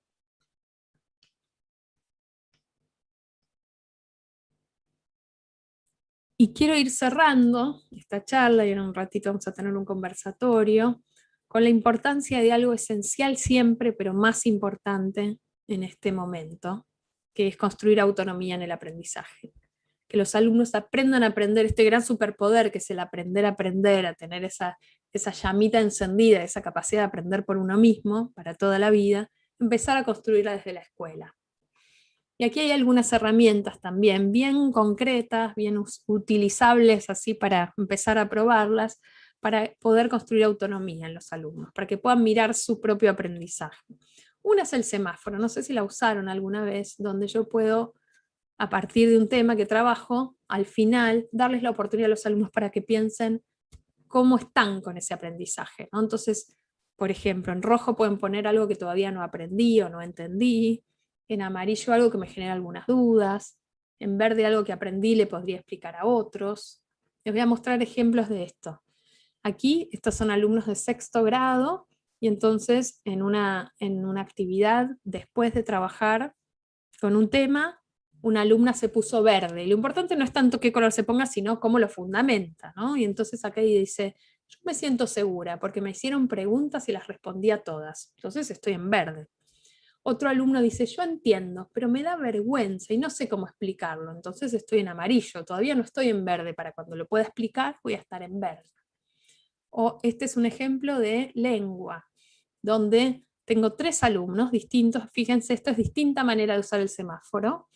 Y quiero ir cerrando esta charla, y en un ratito vamos a tener un conversatorio, con la importancia de algo esencial siempre, pero más importante en este momento, que es construir autonomía en el aprendizaje. Que los alumnos aprendan a aprender este gran superpoder que es el aprender a aprender, a tener esa llamita encendida, esa capacidad de aprender por uno mismo, para toda la vida, empezar a construirla desde la escuela. Y aquí hay algunas herramientas también bien concretas, bien utilizables así para empezar a probarlas, para poder construir autonomía en los alumnos, para que puedan mirar su propio aprendizaje. Una es el semáforo, no sé si la usaron alguna vez, donde yo puedo, a partir de un tema que trabajo, al final darles la oportunidad a los alumnos para que piensen cómo están con ese aprendizaje, ¿no? Entonces, Por ejemplo, en rojo pueden poner algo que todavía no aprendí o no entendí, en amarillo algo que me genera algunas dudas, en verde algo que aprendí y le podría explicar a otros. Les voy a mostrar ejemplos de esto. Aquí, estos son alumnos de 6º grado, y entonces en una actividad, después de trabajar con un tema, una alumna se puso verde. Y lo importante no es tanto qué color se ponga, sino cómo lo fundamenta, ¿no? Y entonces acá dice, yo me siento segura porque me hicieron preguntas y las respondí a todas. Entonces estoy en verde. Otro alumno dice, yo entiendo, pero me da vergüenza y no sé cómo explicarlo. Entonces estoy en amarillo. Todavía no estoy en verde. Para cuando lo pueda explicar, voy a estar en verde. O este es un ejemplo de lengua, donde tengo 3 alumnos distintos. Fíjense, esto es distinta manera de usar el semáforo.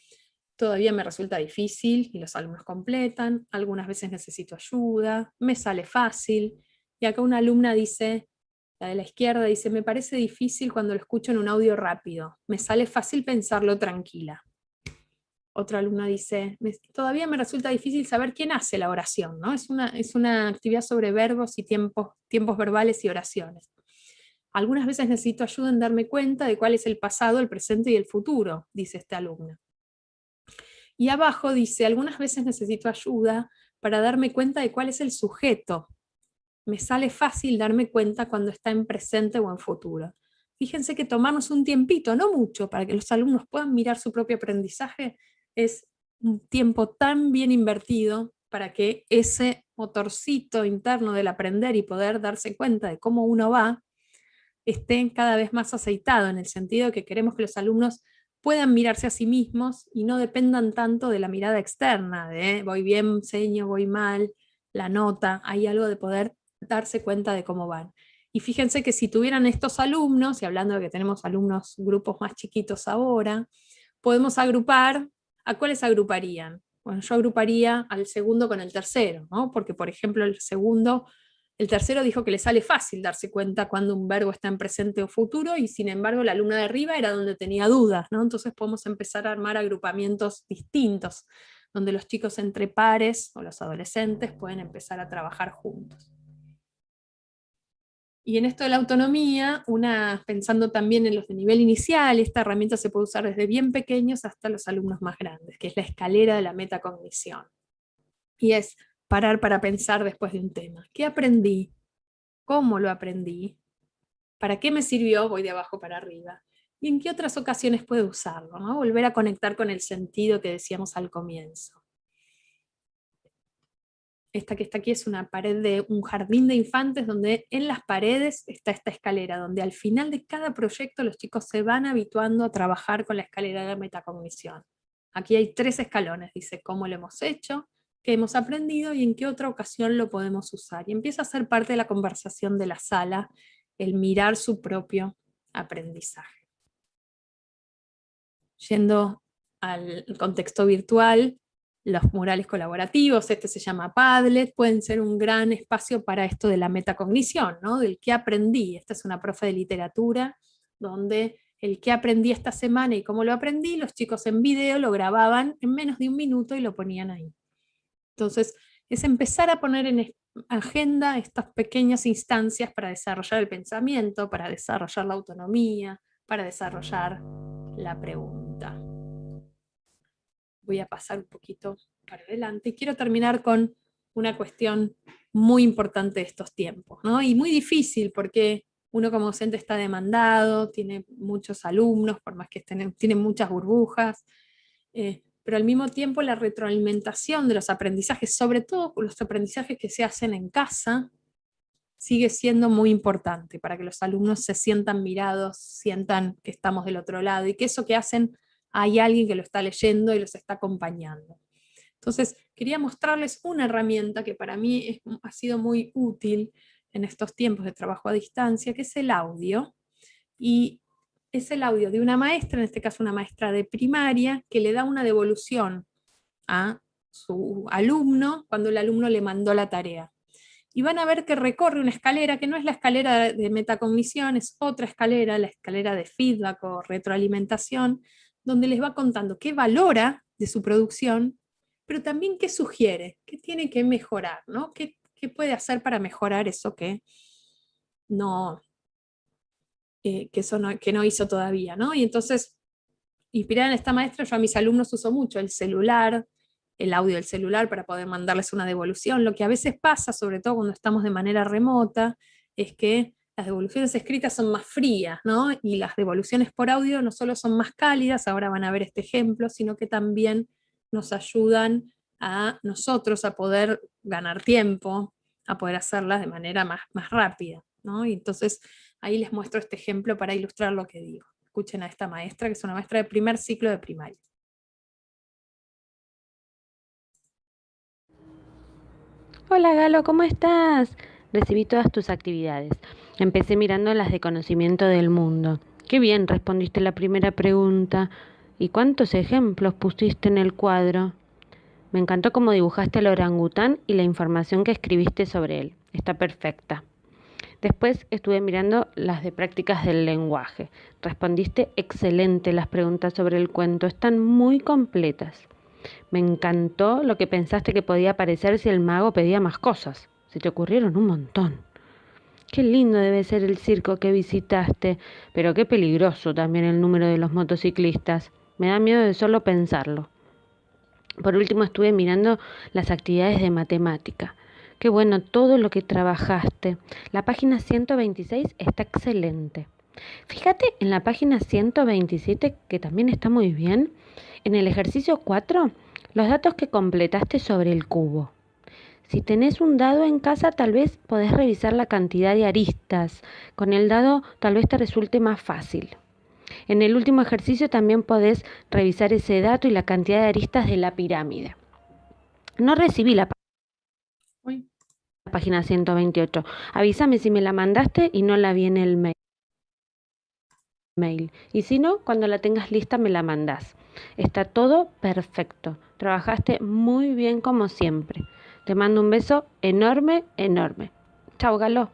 Todavía me resulta difícil y los alumnos completan, algunas veces necesito ayuda, me sale fácil. Y acá una alumna dice, la de la izquierda dice, me parece difícil cuando lo escucho en un audio rápido, me sale fácil pensarlo tranquila. Otra alumna dice, todavía me resulta difícil saber quién hace la oración, ¿no? Es una actividad sobre verbos y tiempos verbales y oraciones. Algunas veces necesito ayuda en darme cuenta de cuál es el pasado, el presente y el futuro, dice esta alumna. Y abajo dice, algunas veces necesito ayuda para darme cuenta de cuál es el sujeto. Me sale fácil darme cuenta cuando está en presente o en futuro. Fíjense que tomarnos un tiempito, no mucho, para que los alumnos puedan mirar su propio aprendizaje, es un tiempo tan bien invertido para que ese motorcito interno del aprender y poder darse cuenta de cómo uno va, esté cada vez más aceitado, en el sentido de que queremos que los alumnos puedan mirarse a sí mismos y no dependan tanto de la mirada externa, de voy bien, seño, voy mal, la nota. Hay algo de poder darse cuenta de cómo van. Y fíjense que si tuvieran estos alumnos, y hablando de que tenemos alumnos, grupos más chiquitos ahora, podemos agrupar. ¿A cuáles agruparían? Bueno, yo agruparía al segundo con el tercero, ¿no? Porque, por ejemplo, el tercero dijo que le sale fácil darse cuenta cuando un verbo está en presente o futuro, y sin embargo la alumna de arriba era donde tenía dudas, ¿no? Entonces podemos empezar a armar agrupamientos distintos, donde los chicos entre pares o los adolescentes pueden empezar a trabajar juntos. Y en esto de la autonomía, pensando también en los de nivel inicial, esta herramienta se puede usar desde bien pequeños hasta los alumnos más grandes, que es la escalera de la metacognición. Y es parar para pensar después de un tema. ¿Qué aprendí? ¿Cómo lo aprendí? ¿Para qué me sirvió? Voy de abajo para arriba. ¿Y en qué otras ocasiones puedo usarlo, ¿no? Volver a conectar con el sentido que decíamos al comienzo. Esta que está aquí es una pared de un jardín de infantes, donde en las paredes está esta escalera, donde al final de cada proyecto los chicos se van habituando a trabajar con la escalera de metacognición. Aquí hay 3 escalones, dice cómo lo hemos hecho, qué hemos aprendido y en qué otra ocasión lo podemos usar. Y empieza a ser parte de la conversación de la sala, el mirar su propio aprendizaje. Yendo al contexto virtual, los murales colaborativos, este se llama Padlet, pueden ser un gran espacio para esto de la metacognición, ¿no? Del qué aprendí. Esta es una profe de literatura, donde el qué aprendí esta semana y cómo lo aprendí, los chicos en video lo grababan en menos de 1 minuto y lo ponían ahí. Entonces, es empezar a poner en agenda estas pequeñas instancias para desarrollar el pensamiento, para desarrollar la autonomía, para desarrollar la pregunta. Voy a pasar un poquito para adelante y quiero terminar con una cuestión muy importante de estos tiempos, ¿no? Y muy difícil porque uno como docente está demandado, tiene muchos alumnos, por más que tiene muchas burbujas, pero al mismo tiempo la retroalimentación de los aprendizajes, sobre todo los aprendizajes que se hacen en casa, sigue siendo muy importante para que los alumnos se sientan mirados, sientan que estamos del otro lado y que eso que hacen hay alguien que lo está leyendo y los está acompañando. Entonces, quería mostrarles una herramienta que para mí ha sido muy útil en estos tiempos de trabajo a distancia, que es el audio. Y es el audio de una maestra, en este caso una maestra de primaria, que le da una devolución a su alumno cuando el alumno le mandó la tarea. Y van a ver que recorre una escalera, que no es la escalera de metacognición, es otra escalera, la escalera de feedback o retroalimentación, donde les va contando qué valora de su producción, pero también qué sugiere, qué tiene que mejorar, ¿no? ¿Qué puede hacer para mejorar eso que no que no hizo todavía, ¿no? Y entonces, inspirada en esta maestra, yo a mis alumnos uso mucho el celular, el audio del celular para poder mandarles una devolución. Lo que a veces pasa, sobre todo cuando estamos de manera remota, es que las devoluciones escritas son más frías, ¿no? Y las devoluciones por audio no solo son más cálidas, ahora van a ver este ejemplo, sino que también nos ayudan a nosotros a poder ganar tiempo, a poder hacerlas de manera más rápida, ¿no? Y entonces ahí les muestro este ejemplo para ilustrar lo que digo. Escuchen a esta maestra, que es una maestra de primer ciclo de primaria. Hola Galo, ¿cómo estás? Recibí todas tus actividades. Empecé mirando las de conocimiento del mundo. Qué bien respondiste la primera pregunta. ¿Y cuántos ejemplos pusiste en el cuadro? Me encantó cómo dibujaste al orangután y la información que escribiste sobre él. Está perfecta. Después estuve mirando las de prácticas del lenguaje. Respondiste excelente las preguntas sobre el cuento. Están muy completas. Me encantó lo que pensaste que podía parecer si el mago pedía más cosas. Se te ocurrieron un montón. Qué lindo debe ser el circo que visitaste, pero qué peligroso también el número de los motociclistas. Me da miedo de solo pensarlo. Por último estuve mirando las actividades de matemática. Qué bueno todo lo que trabajaste. La página 126 está excelente. Fíjate en la página 127, que también está muy bien, en el ejercicio 4, los datos que completaste sobre el cubo. Si tenés un dado en casa, tal vez podés revisar la cantidad de aristas. Con el dado tal vez te resulte más fácil. En el último ejercicio también podés revisar ese dato y la cantidad de aristas de la pirámide. No recibí la página 128. Avísame si me la mandaste y no la vi en el mail. Y si no, cuando la tengas lista me la mandás. Está todo perfecto. Trabajaste muy bien como siempre. Te mando un beso enorme, enorme. Chau, Galo.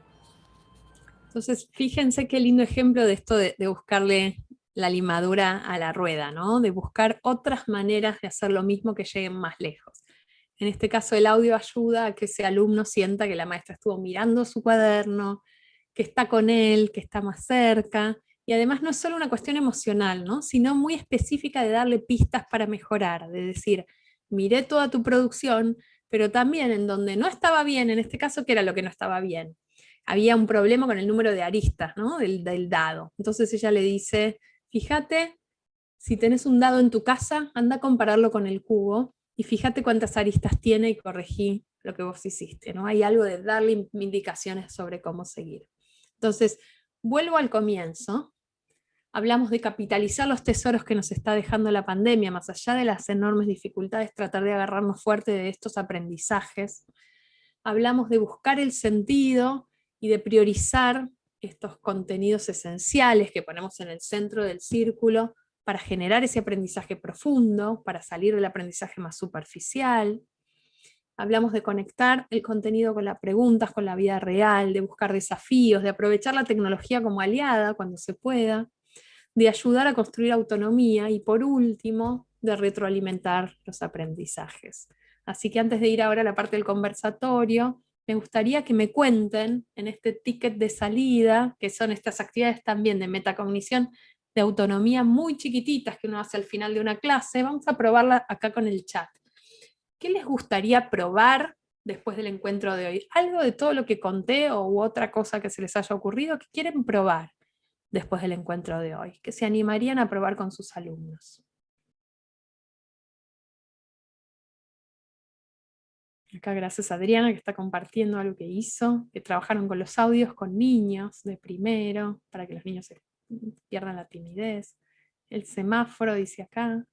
Entonces, fíjense qué lindo ejemplo de esto de buscarle la limadura a la rueda, ¿no? De buscar otras maneras de hacer lo mismo que lleguen más lejos. En este caso, el audio ayuda a que ese alumno sienta que la maestra estuvo mirando su cuaderno, que está con él, que está más cerca, y además no es solo una cuestión emocional, ¿no? Sino muy específica de darle pistas para mejorar, de decir, miré toda tu producción, pero también en donde no estaba bien, en este caso, ¿qué era lo que no estaba bien? Había un problema con el número de aristas, ¿no? del dado. Entonces ella le dice, fíjate, si tenés un dado en tu casa, anda a compararlo con el cubo, y fíjate cuántas aristas tiene y corregí lo que vos hiciste, ¿no? Hay algo de darle indicaciones sobre cómo seguir. Entonces, vuelvo al comienzo. Hablamos de capitalizar los tesoros que nos está dejando la pandemia, más allá de las enormes dificultades, tratar de agarrarnos fuerte de estos aprendizajes. Hablamos de buscar el sentido y de priorizar estos contenidos esenciales que ponemos en el centro del círculo para generar ese aprendizaje profundo, para salir del aprendizaje más superficial. Hablamos de conectar el contenido con las preguntas, con la vida real, de buscar desafíos, de aprovechar la tecnología como aliada cuando se pueda, de ayudar a construir autonomía y por último, de retroalimentar los aprendizajes. Así que antes de ir ahora a la parte del conversatorio, me gustaría que me cuenten en este ticket de salida, que son estas actividades también de metacognición, de autonomía muy chiquititas que uno hace al final de una clase. Vamos a probarla acá con el chat. ¿Qué les gustaría probar después del encuentro de hoy? ¿Algo de todo lo que conté o otra cosa que se les haya ocurrido que quieren probar después del encuentro de hoy, que se animarían a probar con sus alumnos? Acá gracias a Adriana que está compartiendo algo que hizo, que trabajaron con los audios con niños de primero, para que los niños se pierdan la timidez. El semáforo dice acá.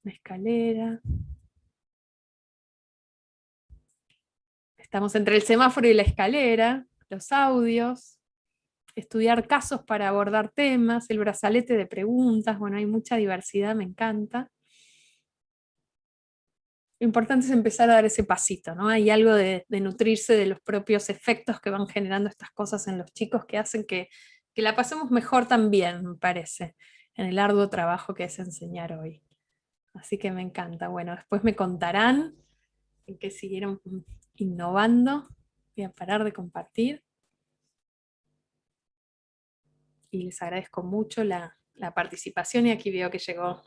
La escalera. Estamos entre el semáforo y la escalera, los audios, estudiar casos para abordar temas, el brazalete de preguntas, bueno, hay mucha diversidad, me encanta. Lo importante es empezar a dar ese pasito, ¿no? Hay algo de nutrirse de los propios efectos que van generando estas cosas en los chicos que hacen que la pasemos mejor también, me parece, en el arduo trabajo que es enseñar hoy. Así que me encanta. Bueno, después me contarán en qué siguieron innovando. Voy a parar de compartir. y les agradezco mucho la participación, y aquí veo que llegó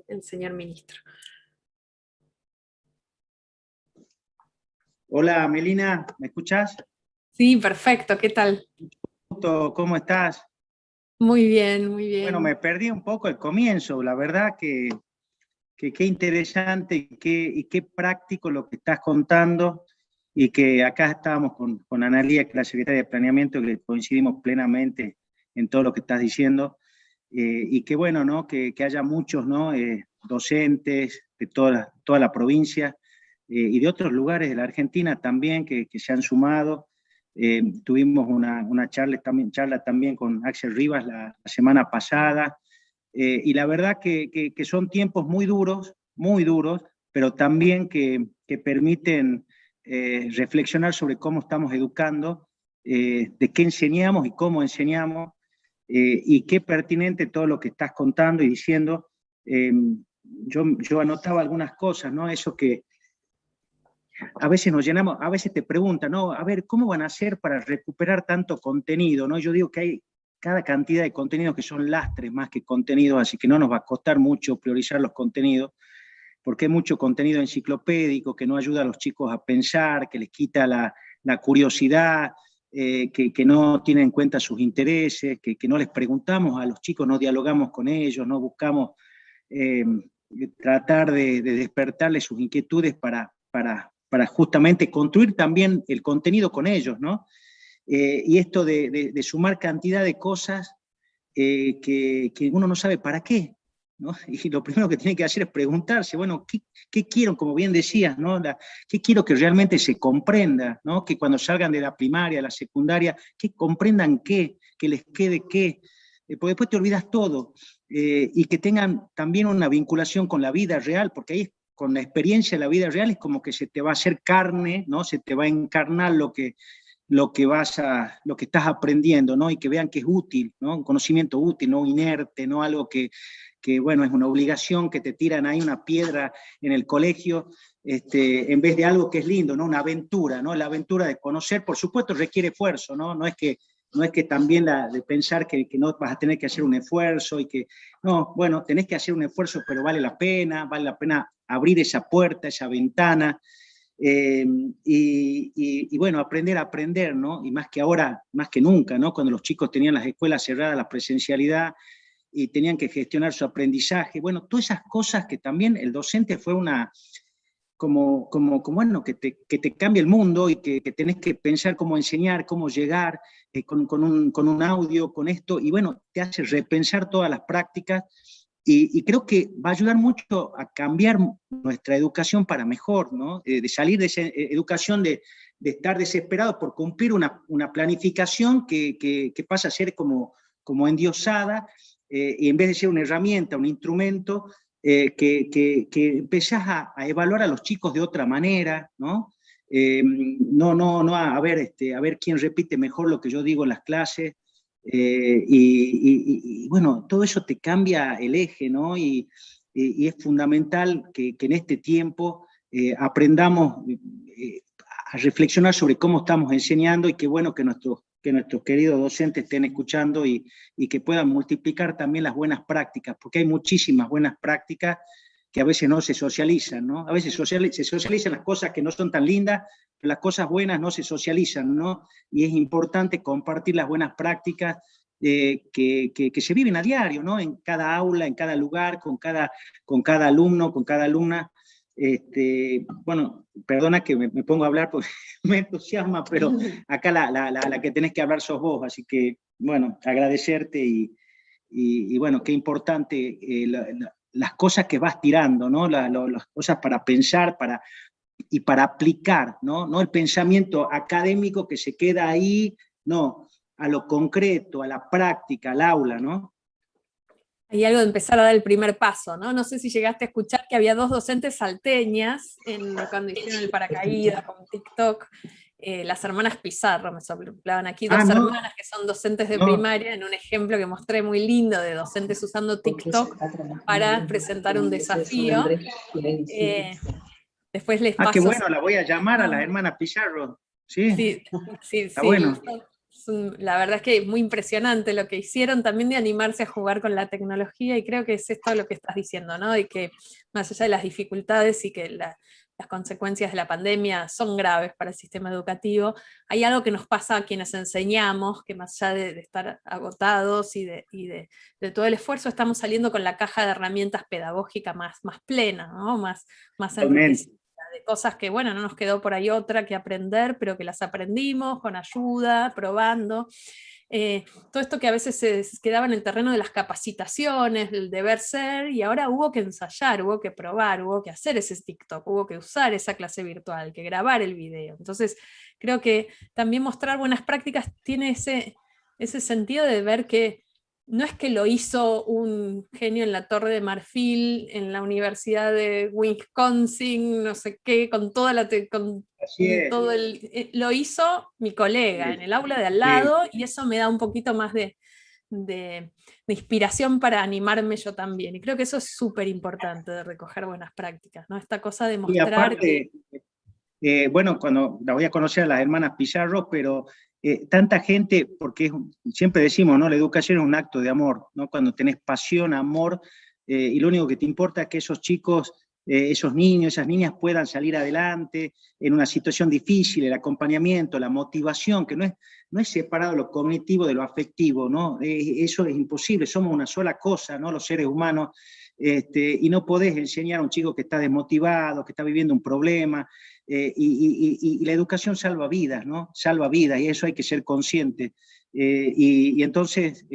el señor ministro. Hola, Melina, ¿me escuchás? Sí, perfecto, ¿qué tal? ¿Cómo estás? Muy bien, muy bien. Bueno, me perdí un poco el comienzo, la verdad que qué interesante y qué práctico lo que estás contando, y que acá estábamos con Analía, que es la secretaria de Planeamiento, que coincidimos plenamente en todo lo que estás diciendo, y qué bueno, ¿no? Que haya muchos, ¿no? Docentes de toda la provincia, y de otros lugares de la Argentina también que se han sumado. Tuvimos una charla también con Axel Rivas la semana pasada, y la verdad que son tiempos muy duros, pero también que permiten reflexionar sobre cómo estamos educando, de qué enseñamos y cómo enseñamos, y qué pertinente todo lo que estás contando y diciendo. Yo anotaba algunas cosas, ¿no? Eso que a veces nos llenamos, a veces te preguntan, ¿no? A ver, ¿cómo van a hacer para recuperar tanto contenido, ¿no? Yo digo que hay cada cantidad de contenidos que son lastres más que contenidos, así que no nos va a costar mucho priorizar los contenidos, porque hay mucho contenido enciclopédico que no ayuda a los chicos a pensar, que les quita la curiosidad, que no tiene en cuenta sus intereses, que no les preguntamos a los chicos, no dialogamos con ellos, no buscamos tratar de despertarles sus inquietudes para justamente construir también el contenido con ellos, ¿no? Y esto de sumar cantidad de cosas que uno no sabe para qué, ¿no? Y lo primero que tiene que hacer es preguntarse, bueno, ¿qué quiero? Como bien decías, ¿no? ¿Qué quiero que realmente se comprenda, ¿no? Que cuando salgan de la primaria, la secundaria, que comprendan qué, que les quede qué, porque después te olvidas todo, y que tengan también una vinculación con la vida real, porque ahí es con la experiencia de la vida real, es como que se te va a hacer carne, ¿no? Se te va a encarnar lo que estás aprendiendo, ¿no? Y que vean que es útil, ¿no? Un conocimiento útil, no inerte, no algo que bueno, es una obligación, que te tiran ahí una piedra en el colegio, en vez de algo que es lindo, ¿no? Una aventura, ¿no? La aventura de conocer, por supuesto, requiere esfuerzo, ¿no? No es que también de pensar que no vas a tener que hacer un esfuerzo y que, no, bueno, tenés que hacer un esfuerzo, pero vale la pena abrir esa puerta, esa ventana, y bueno, aprender a aprender, ¿no? Y más que ahora, más que nunca, ¿no? Cuando los chicos tenían las escuelas cerradas, la presencialidad, y tenían que gestionar su aprendizaje, bueno, todas esas cosas que también el docente fue como bueno, que te cambia el mundo, y que tenés que pensar cómo enseñar, cómo llegar, con un audio, con esto, y bueno, te hace repensar todas las prácticas, y creo que va a ayudar mucho a cambiar nuestra educación para mejor, ¿no? De salir de esa educación de estar desesperados por cumplir una planificación que pasa a ser como endiosada, y en vez de ser una herramienta, un instrumento, que empezás a evaluar a los chicos de otra manera, ¿no? No a ver quién repite mejor lo que yo digo en las clases, y bueno, todo eso te cambia el eje, ¿no? Y es fundamental que en este tiempo aprendamos a reflexionar sobre cómo estamos enseñando, y qué bueno que nuestros queridos docentes estén escuchando, y que puedan multiplicar también las buenas prácticas, porque hay muchísimas buenas prácticas que a veces no se socializan, ¿no? A veces se socializan las cosas que no son tan lindas, pero las cosas buenas no se socializan, ¿no? Y es importante compartir las buenas prácticas que se viven a diario, ¿no? En cada aula, en cada lugar, con cada alumno, con cada alumna. Bueno, perdona que me pongo a hablar porque me entusiasma, pero acá la que tenés que hablar sos vos, así que, bueno, agradecerte, y bueno, qué importante las cosas que vas tirando, ¿no? Las cosas para pensar, y para aplicar, ¿no? No el pensamiento académico que se queda ahí, no, a lo concreto, a la práctica, al aula, ¿no? Hay algo de empezar a dar el primer paso, ¿no? No sé si llegaste a escuchar que había 2 docentes salteñas cuando hicieron el paracaídas con TikTok, las hermanas Pizarro, me soplaban aquí, dos hermanas que son docentes de primaria, en un ejemplo que mostré muy lindo de docentes usando TikTok para presentar un desafío. Después les paso... qué bueno, la voy a llamar a la hermana Pizarro. Sí, sí, está bueno. La verdad es que es muy impresionante lo que hicieron también de animarse a jugar con la tecnología, y creo que es esto lo que estás diciendo, ¿no? Y que más allá de las dificultades y que las consecuencias de la pandemia son graves para el sistema educativo, hay algo que nos pasa a quienes enseñamos, que más allá de estar agotados y de todo el esfuerzo, estamos saliendo con la caja de herramientas pedagógica más plena, ¿no? Más enriquecida, de cosas que, bueno, no nos quedó por ahí otra que aprender, pero que las aprendimos con ayuda, probando. Todo esto que a veces se quedaba en el terreno de las capacitaciones, del deber ser, y ahora hubo que ensayar, hubo que probar, hubo que hacer ese TikTok, hubo que usar esa clase virtual, que grabar el video. Entonces, creo que también mostrar buenas prácticas tiene ese sentido de ver que no es que lo hizo un genio en la Torre de Marfil, en la Universidad de Wisconsin, no sé qué, con toda la... lo hizo mi colega en el aula de al lado, y eso me da un poquito más de inspiración para animarme yo también. Y creo que eso es súper importante, de recoger buenas prácticas, ¿no? Esta cosa de mostrar... Y aparte, bueno, cuando la voy a conocer a las hermanas Pizarro, pero tanta gente, porque siempre decimos, ¿no? La educación es un acto de amor, ¿no? Cuando tenés pasión, amor, y lo único que te importa es que esos chicos, esos niños, esas niñas puedan salir adelante en una situación difícil, el acompañamiento, la motivación, que no es separado lo cognitivo de lo afectivo, ¿no? Eso es imposible, somos una sola cosa, ¿no? Los seres humanos, y no podés enseñar a un chico que está desmotivado, que está viviendo un problema, y la educación salva vidas, ¿no? Salva vidas, y eso hay que ser consciente. Y entonces,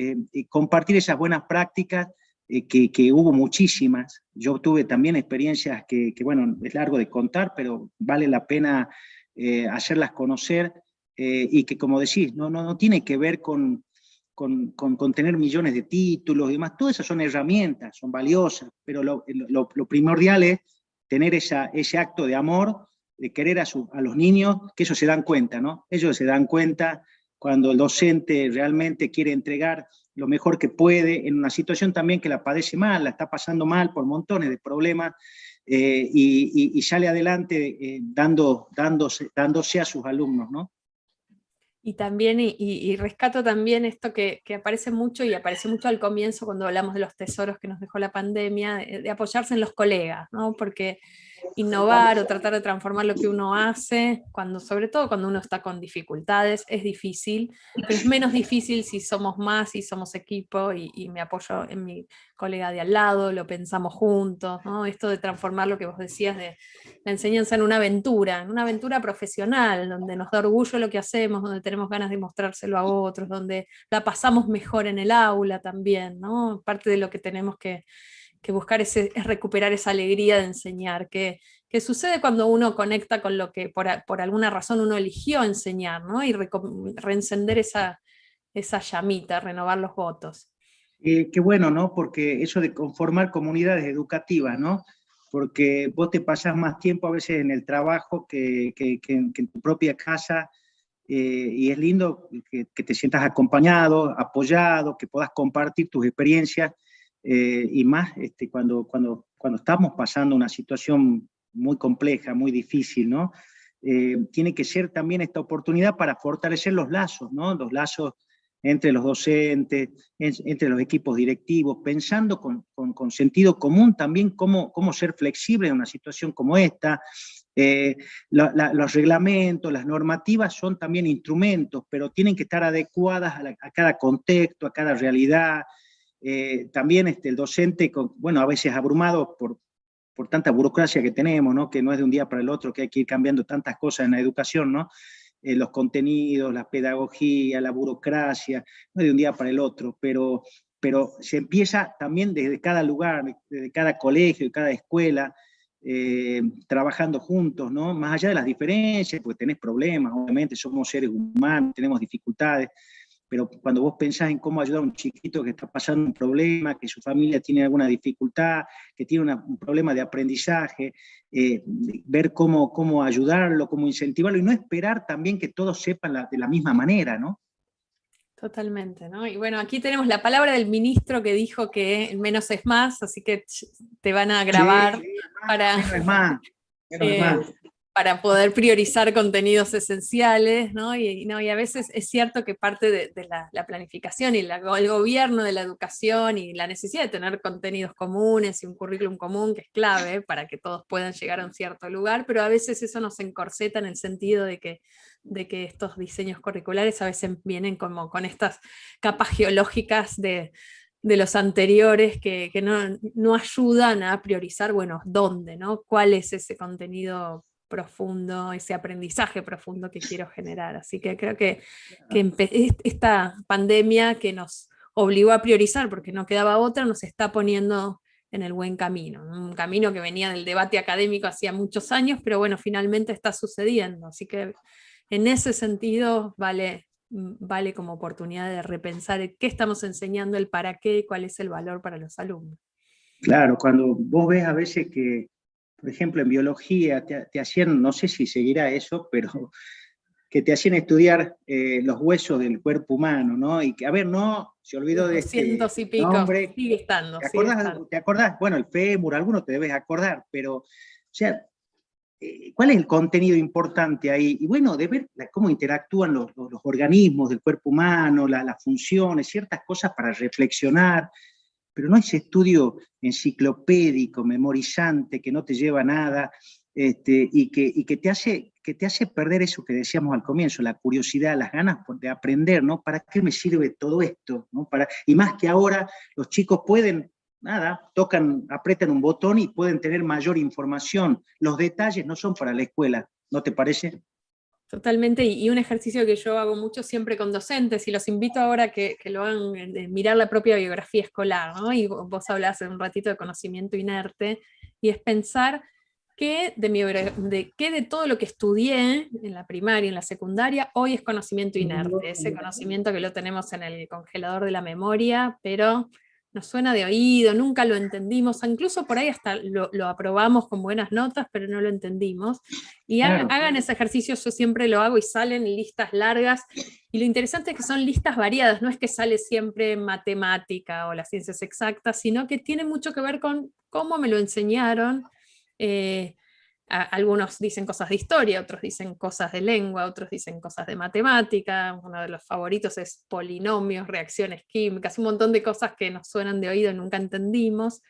compartir esas buenas prácticas, que hubo muchísimas. Yo tuve también experiencias que, bueno, es largo de contar, pero vale la pena hacerlas conocer, y que, como decís, no tiene que ver con tener millones de títulos y demás. Todas esas son herramientas, son valiosas, pero lo primordial es tener ese acto de amor, de querer a los niños, que ellos se dan cuenta, ¿no? Ellos se dan cuenta cuando el docente realmente quiere entregar lo mejor que puede, en una situación también que la padece mal, la está pasando mal por montones de problemas, y sale adelante dándose a sus alumnos, ¿no? Y también, y rescato también esto que aparece mucho, y apareció mucho al comienzo cuando hablamos de los tesoros que nos dejó la pandemia, de apoyarse en los colegas, ¿no? Porque innovar o tratar de transformar lo que uno hace, sobre todo cuando uno está con dificultades, es difícil, pero es menos difícil si somos más, si somos equipo, y me apoyo en mi colega de al lado, lo pensamos juntos, ¿no? Esto de transformar lo que vos decías de la enseñanza en una aventura profesional, donde nos da orgullo lo que hacemos, donde tenemos ganas de mostrárselo a otros, donde la pasamos mejor en el aula también, ¿no? Parte de lo que tenemos que buscar es recuperar esa alegría de enseñar, que sucede cuando uno conecta con lo que por alguna razón uno eligió enseñar, ¿no? Y reencender esa llamita, renovar los votos. Qué bueno, ¿no? Porque eso de conformar comunidades educativas, ¿no? Porque vos te pasás más tiempo a veces en el trabajo que en tu propia casa, y es lindo que te sientas acompañado, apoyado, que puedas compartir tus experiencias, y más cuando estamos pasando una situación muy compleja, muy difícil, ¿no? Tiene que ser también esta oportunidad para fortalecer los lazos, ¿no? Los lazos entre los docentes, entre los equipos directivos, pensando con sentido común también cómo ser flexible en una situación como esta. Los reglamentos, las normativas son también instrumentos, pero tienen que estar adecuadas a cada contexto, a cada realidad. También el docente, bueno, a veces abrumado por tanta burocracia que tenemos, ¿no? Que no es de un día para el otro, que hay que ir cambiando tantas cosas en la educación, ¿no? Los contenidos, la pedagogía, la burocracia, no es de un día para el otro, pero se empieza también desde cada lugar, desde cada colegio, de cada escuela, trabajando juntos, ¿no? Más allá de las diferencias, porque tenés problemas, obviamente somos seres humanos, tenemos dificultades, pero cuando vos pensás en cómo ayudar a un chiquito que está pasando un problema, que su familia tiene alguna dificultad, que tiene un problema de aprendizaje, ver cómo ayudarlo, cómo incentivarlo, y no esperar también que todos sepan de la misma manera, ¿no? Totalmente, ¿no? Y bueno, aquí tenemos la palabra del ministro que dijo que menos es más, así que te van a grabar Sí, para... menos es más. para poder priorizar contenidos esenciales, ¿no? Y a veces es cierto que parte de la planificación y el gobierno de la educación y la necesidad de tener contenidos comunes y un currículum común, que es clave para que todos puedan llegar a un cierto lugar, pero a veces eso nos encorseta en el sentido de que estos diseños curriculares a veces vienen como con estas capas geológicas de los anteriores que no ayudan a priorizar, bueno, dónde, ¿no? ¿Cuál es ese contenido profundo, ese aprendizaje profundo que quiero generar? Así que creo que esta pandemia que nos obligó a priorizar, porque no quedaba otra, nos está poniendo en el buen camino, un camino que venía del debate académico hacía muchos años, pero bueno, finalmente está sucediendo, así que en ese sentido vale como oportunidad de repensar qué estamos enseñando, el para qué, cuál es el valor para los alumnos. Claro, cuando vos ves a veces que, por ejemplo, en biología te hacían, no sé si seguirá eso, pero que te hacían estudiar los huesos del cuerpo humano, ¿no? Y que, a ver, no, se olvidó de este 200 y pico, nombre. sigue estando. ¿Te acordás? Bueno, el fémur, alguno te debes acordar, pero, o sea, ¿cuál es el contenido importante ahí? Y bueno, de ver cómo interactúan los organismos del cuerpo humano, las funciones, ciertas cosas para reflexionar, pero no ese estudio enciclopédico, memorizante, que no te lleva a nada, y que te hace perder eso que decíamos al comienzo, la curiosidad, las ganas de aprender, ¿no? ¿Para qué me sirve todo esto? ¿No? Y más que ahora los chicos pueden, apretan un botón y pueden tener mayor información. Los detalles no son para la escuela, ¿no te parece? Totalmente, y un ejercicio que yo hago mucho siempre con docentes, y los invito ahora a que lo hagan, de mirar la propia biografía escolar, ¿no? Y vos hablás un ratito de conocimiento inerte, y es pensar qué de todo lo que estudié en la primaria y en la secundaria, hoy es conocimiento inerte, ese conocimiento que lo tenemos en el congelador de la memoria, pero nos suena de oído, nunca lo entendimos, incluso por ahí hasta lo aprobamos con buenas notas, pero no lo entendimos. Y hagan ese ejercicio, yo siempre lo hago y salen listas largas, y lo interesante es que son listas variadas, no es que sale siempre matemática o las ciencias exactas, sino que tiene mucho que ver con cómo me lo enseñaron. Algunos dicen cosas de historia, otros dicen cosas de lengua, otros dicen cosas de matemática, uno de los favoritos es polinomios, reacciones químicas, un montón de cosas que nos suenan de oído y nunca entendimos.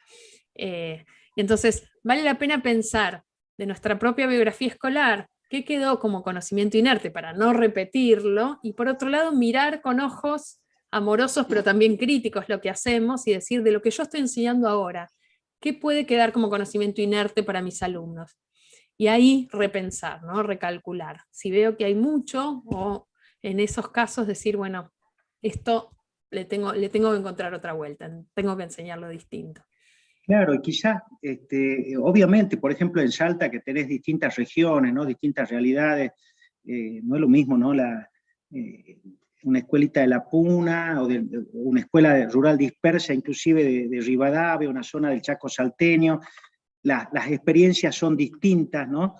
Y entonces vale la pena pensar de nuestra propia biografía escolar, qué quedó como conocimiento inerte para no repetirlo, y por otro lado mirar con ojos amorosos pero también críticos lo que hacemos y decir, de lo que yo estoy enseñando ahora, ¿qué puede quedar como conocimiento inerte para mis alumnos? Y ahí repensar, ¿no? Recalcular. Si veo que hay mucho, o en esos casos decir, bueno, esto le tengo que encontrar otra vuelta, tengo que enseñarlo distinto. Claro, y quizás, obviamente, por ejemplo, en Salta, que tenés distintas regiones, ¿no? Distintas realidades, no es lo mismo, ¿no? Una escuelita de La Puna, o una escuela rural dispersa, inclusive de Rivadavia, una zona del Chaco salteño. Las experiencias son distintas, ¿no?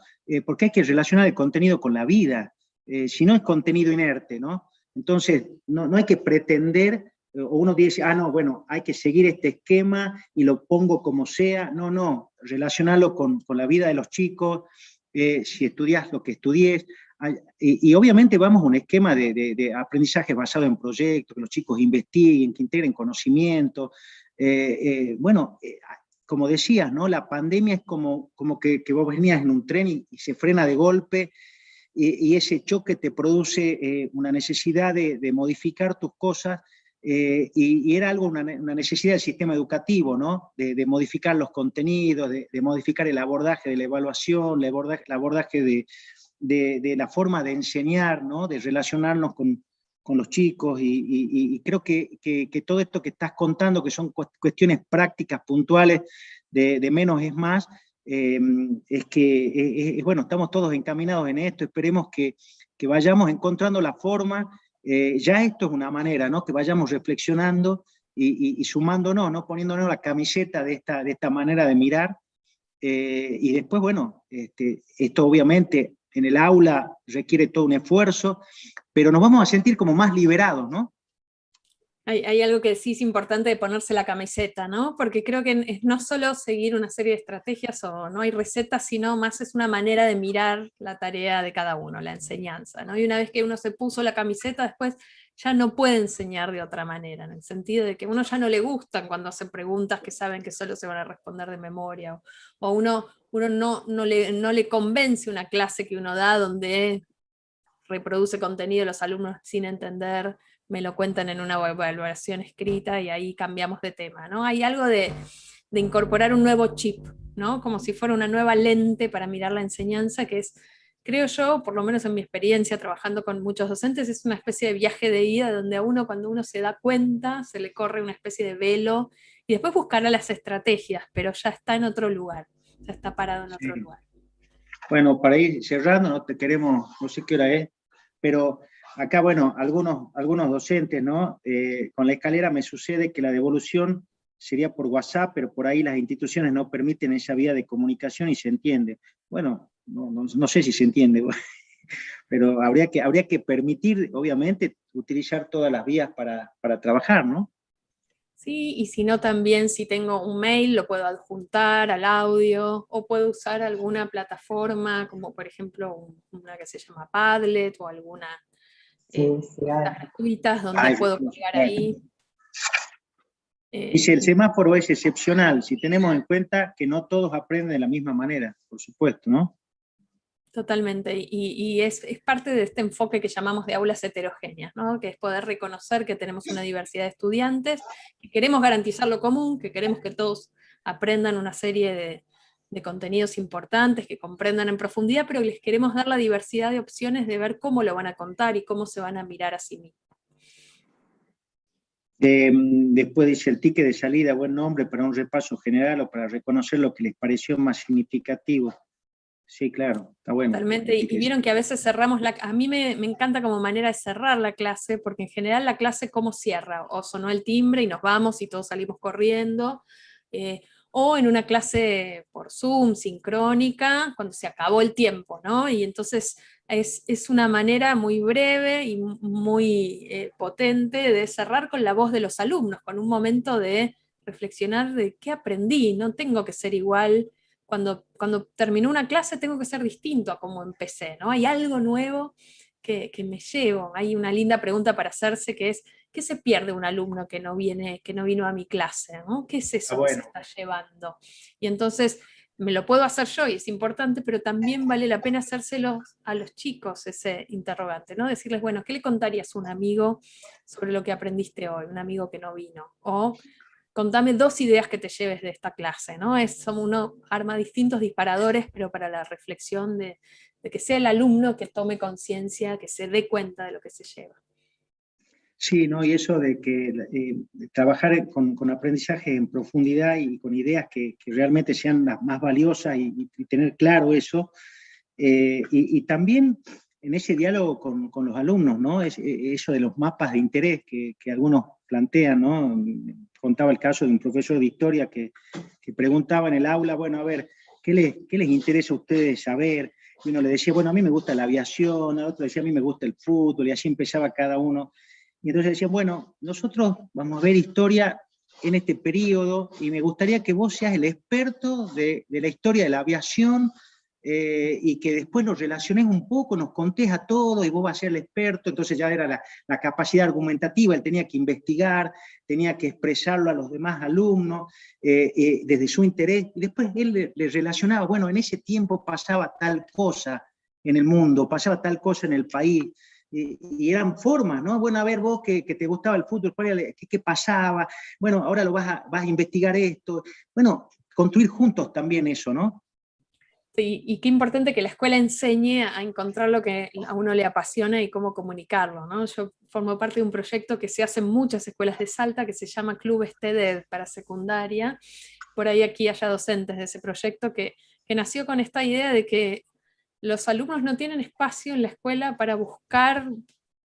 Porque hay que relacionar el contenido con la vida, si no es contenido inerte, ¿no? Entonces, no hay que pretender, o uno dice, no, bueno, hay que seguir este esquema y lo pongo como sea. No, relacionarlo con la vida de los chicos, si estudias lo que estudies, y obviamente vamos a un esquema de aprendizaje basado en proyectos, que los chicos investiguen, que integren conocimiento. Como decías, ¿no? La pandemia es como que vos venías en un tren y se frena de golpe, y ese choque te produce una necesidad de modificar tus cosas, y era una necesidad del sistema educativo, ¿no? De modificar los contenidos, de modificar el abordaje de la evaluación, el abordaje de la forma de enseñar, ¿no? De relacionarnos con los chicos, y creo que todo esto que estás contando, que son cuestiones prácticas, puntuales, de menos es más, es que, bueno, estamos todos encaminados en esto, esperemos que vayamos encontrando la forma, ya esto es una manera, ¿no? Que vayamos reflexionando y sumándonos, ¿no? Poniéndonos la camiseta de esta manera de mirar, y después, bueno, esto obviamente en el aula requiere todo un esfuerzo, pero nos vamos a sentir como más liberados, ¿no? Hay algo que sí es importante de ponerse la camiseta, ¿no? Porque creo que es no solo seguir una serie de estrategias o no hay recetas, sino más es una manera de mirar la tarea de cada uno, la enseñanza, ¿no? Y una vez que uno se puso la camiseta, después ya no puede enseñar de otra manera, en el sentido de que a uno ya no le gustan cuando hacen preguntas que saben que solo se van a responder de memoria, o uno no le convence una clase que uno da donde reproduce contenido de los alumnos sin entender, me lo cuentan en una evaluación escrita y ahí cambiamos de tema, ¿no? Hay algo de incorporar un nuevo chip, ¿no? Como si fuera una nueva lente para mirar la enseñanza, que es, creo yo, por lo menos en mi experiencia trabajando con muchos docentes, es una especie de viaje de ida donde a uno, cuando uno se da cuenta, se le corre una especie de velo y después buscará las estrategias, pero ya está en otro lugar, ya está parado en otro lugar. Bueno, para ir cerrando, no te queremos, no sé qué hora es, pero acá, bueno, algunos docentes, ¿no? Con la escalera me sucede que la devolución sería por WhatsApp, pero por ahí las instituciones no permiten esa vía de comunicación y se entiende. Bueno, no sé si se entiende, pero habría que permitir, obviamente, utilizar todas las vías para trabajar, ¿no? Sí, y si no también si tengo un mail lo puedo adjuntar al audio, o puedo usar alguna plataforma, como por ejemplo una que se llama Padlet, o alguna gratuitas donde puedo colgar ahí. Dice, el semáforo es excepcional, si tenemos en cuenta que no todos aprenden de la misma manera, por supuesto, ¿no? Totalmente, y es parte de este enfoque que llamamos de aulas heterogéneas, ¿no? Que es poder reconocer que tenemos una diversidad de estudiantes, que queremos garantizar lo común, que queremos que todos aprendan una serie de contenidos importantes, que comprendan en profundidad, pero les queremos dar la diversidad de opciones de ver cómo lo van a contar y cómo se van a mirar a sí mismos. Después dice el ticket de salida, buen nombre para un repaso general o para reconocer lo que les pareció más significativo. Sí, claro, está bueno. Totalmente, y vieron que a veces cerramos a mí me encanta como manera de cerrar la clase, porque en general la clase ¿cómo cierra? O sonó el timbre y nos vamos y todos salimos corriendo, o en una clase por Zoom, sincrónica, cuando se acabó el tiempo, ¿no? Y entonces es una manera muy breve y muy potente de cerrar con la voz de los alumnos, con un momento de reflexionar de qué aprendí, no tengo que ser igual. Cuando terminó una clase tengo que ser distinto a como empecé, ¿no? Hay algo nuevo que me llevo. Hay una linda pregunta para hacerse que es, ¿qué se pierde un alumno que no vino a mi clase, ¿no? ¿Qué es eso que se está llevando? Y entonces me lo puedo hacer yo y es importante, pero también vale la pena hacérselo a los chicos ese interrogante, ¿no? Decirles, bueno, ¿qué le contarías a un amigo sobre lo que aprendiste hoy? Un amigo que no vino. O contame 2 ideas que te lleves de esta clase, ¿no? Uno arma distintos disparadores, pero para la reflexión de que sea el alumno que tome conciencia, que se dé cuenta de lo que se lleva. Sí, ¿no? Y eso de que trabajar con aprendizaje en profundidad y con ideas que realmente sean las más valiosas y tener claro eso. Y también en ese diálogo con los alumnos, ¿no? Eso de los mapas de interés que algunos plantean, ¿no? Contaba el caso de un profesor de historia que preguntaba en el aula, bueno, a ver, ¿qué les interesa a ustedes saber? Y uno le decía, bueno, a mí me gusta la aviación, al otro decía, a mí me gusta el fútbol, y así empezaba cada uno. Y entonces decían, bueno, nosotros vamos a ver historia en este periodo, y me gustaría que vos seas el experto de la historia de la aviación, y que después lo relaciones un poco, nos contés a todos, y vos vas a ser el experto. Entonces ya era la capacidad argumentativa, él tenía que investigar, tenía que expresarlo a los demás alumnos, desde su interés, y después él le relacionaba, bueno, en ese tiempo pasaba tal cosa en el mundo, pasaba tal cosa en el país, y eran formas, ¿no? Bueno, a ver, vos que te gustaba el fútbol, ¿qué pasaba? Bueno, ahora vas a investigar esto. Bueno, construir juntos también eso, ¿no? Sí, y qué importante que la escuela enseñe a encontrar lo que a uno le apasiona y cómo comunicarlo, ¿no? Yo formo parte de un proyecto que se hace en muchas escuelas de Salta, que se llama Clubes TED para secundaria. Por ahí aquí haya docentes de ese proyecto que nació con esta idea de que los alumnos no tienen espacio en la escuela para buscar,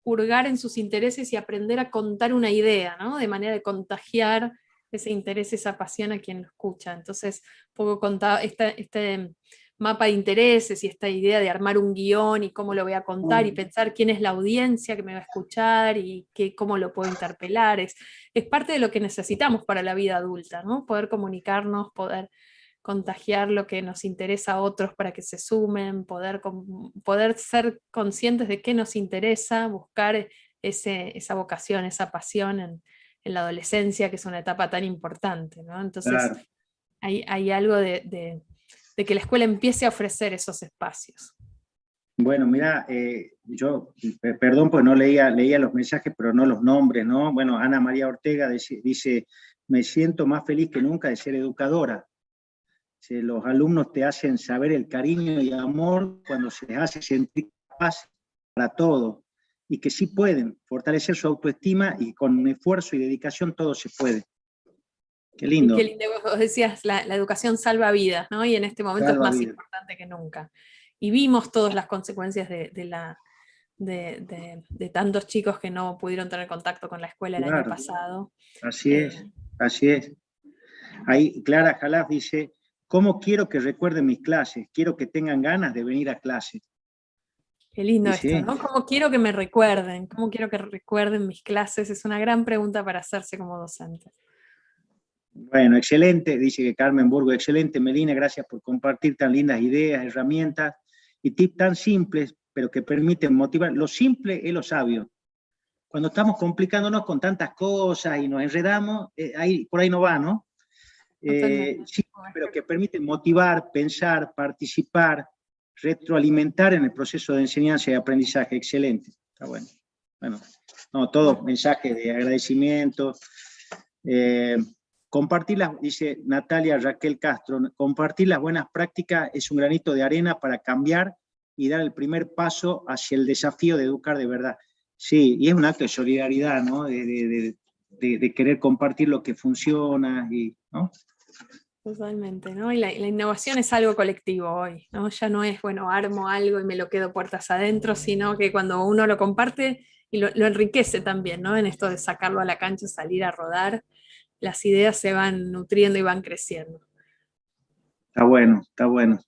hurgar en sus intereses y aprender a contar una idea, ¿no? De manera de contagiar ese interés, esa pasión a quien lo escucha. Entonces, poco contaba este mapa de intereses y esta idea de armar un guión y cómo lo voy a contar y pensar quién es la audiencia que me va a escuchar y cómo lo puedo interpelar, es parte de lo que necesitamos para la vida adulta, ¿no? Poder comunicarnos, poder contagiar lo que nos interesa a otros para que se sumen, poder ser conscientes de qué nos interesa, buscar esa vocación, esa pasión en la adolescencia, que es una etapa tan importante, ¿no? Entonces, Claro. hay algo de que la escuela empiece a ofrecer esos espacios. Bueno, mira, yo, perdón, pues no leía los mensajes, pero no los nombres, ¿no? Bueno, Ana María Ortega dice, me siento más feliz que nunca de ser educadora. Los alumnos te hacen saber el cariño y amor cuando se les hace sentir capaz para todo, y que sí pueden fortalecer su autoestima, y con esfuerzo y dedicación todo se puede. Qué lindo. Qué lindo, vos decías, la educación salva vidas, ¿no? Y en este momento Salva es más vidas. importante que nunca. Y vimos todas las consecuencias de tantos chicos que no pudieron tener contacto con la escuela el año pasado. Así es, así es. Ahí Clara Jalaf dice, ¿cómo quiero que recuerden mis clases? Quiero que tengan ganas de venir a clase. Qué lindo Sí, esto, ¿no? ¿Cómo quiero que me recuerden? ¿Cómo quiero que recuerden mis clases? Es una gran pregunta para hacerse como docente. Bueno, excelente, dice que Carmen Burgo, excelente Melina, gracias por compartir tan lindas ideas, herramientas y tips tan simples, pero que permiten motivar. Lo simple es lo sabio. Cuando estamos complicándonos con tantas cosas y nos enredamos, por ahí no va, ¿no? Sí, pero que permiten motivar, pensar, participar, retroalimentar en el proceso de enseñanza y aprendizaje. Excelente, está bueno. Bueno, no, todos mensajes de agradecimiento. Dice Natalia Raquel Castro, compartir las buenas prácticas es un granito de arena para cambiar y dar el primer paso hacia el desafío de educar de verdad. Sí, y es un acto de solidaridad, ¿no? De querer compartir lo que funciona, ¿no? Totalmente, ¿no? Y la innovación es algo colectivo hoy, ¿no? Ya no es, bueno, armo algo y me lo quedo puertas adentro, sino que cuando uno lo comparte y lo enriquece también, ¿no? En esto de sacarlo a la cancha, salir a rodar, las ideas se van nutriendo y van creciendo. Está bueno, está bueno.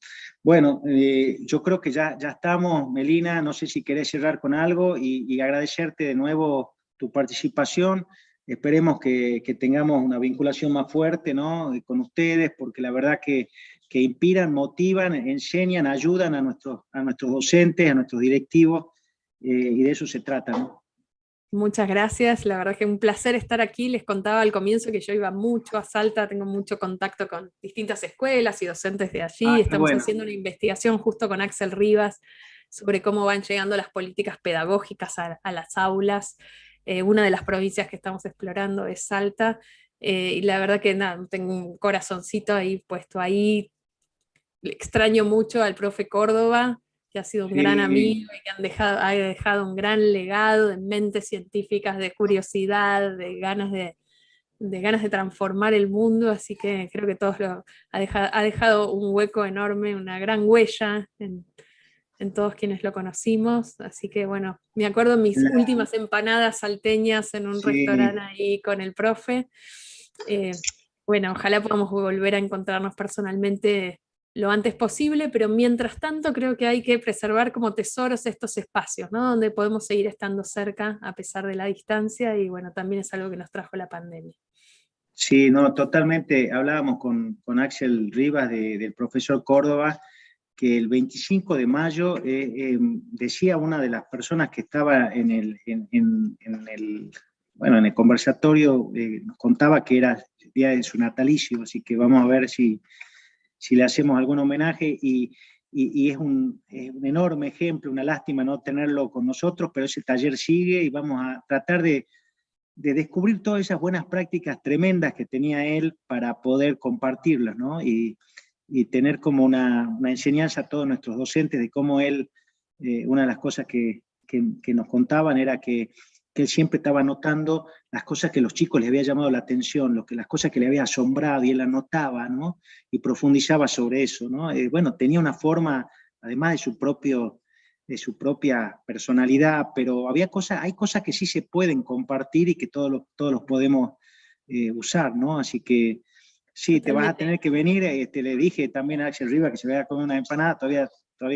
Bueno, yo creo que ya estamos, Melina, no sé si querés cerrar con algo y agradecerte de nuevo tu participación. Esperemos que tengamos una vinculación más fuerte, ¿no? Con ustedes, porque la verdad que inspiran, motivan, enseñan, ayudan a nuestros docentes, a nuestros directivos, y de eso se trata, ¿no? Muchas gracias, la verdad que un placer estar aquí. Les contaba al comienzo que yo iba mucho a Salta, tengo mucho contacto con distintas escuelas y docentes de allí. Estamos haciendo una investigación justo con Axel Rivas sobre cómo van llegando las políticas pedagógicas a las aulas. Una de las provincias que estamos explorando es Salta, y la verdad que nada, tengo un corazoncito ahí puesto ahí. Extraño mucho al profe Córdoba, que ha sido un gran amigo y que ha dejado un gran legado de mentes científicas, de curiosidad, de ganas de transformar el mundo, así que creo que ha dejado un hueco enorme, una gran huella en todos quienes lo conocimos, así que bueno, me acuerdo mis últimas empanadas salteñas en un restaurante ahí con el profe. Bueno, ojalá podamos volver a encontrarnos personalmente lo antes posible, pero mientras tanto creo que hay que preservar como tesoros estos espacios, ¿no? Donde podemos seguir estando cerca a pesar de la distancia, y bueno, también es algo que nos trajo la pandemia. Sí, no, totalmente. Hablábamos con Axel Rivas del profesor Córdoba, que el 25 de mayo decía una de las personas que estaba en el conversatorio, nos contaba que era el día de su natalicio, así que vamos a ver si le hacemos algún homenaje, y es un enorme ejemplo, una lástima no tenerlo con nosotros, pero ese taller sigue y vamos a tratar de descubrir todas esas buenas prácticas tremendas que tenía él para poder compartirlas, ¿no? Y tener como una enseñanza a todos nuestros docentes de cómo él, una de las cosas que nos contaban era que él siempre estaba anotando las cosas que los chicos les había llamado la atención, las cosas que le había asombrado, y él anotaba, ¿no? Y profundizaba sobre eso, ¿no? Bueno, tenía una forma, además de su propia personalidad, pero hay cosas que sí se pueden compartir y que todos los podemos usar, ¿no? Así que Sí, te vas a Totalmente. tener que venir, le dije también a Axel Riva que se vaya a comer una empanada, todavía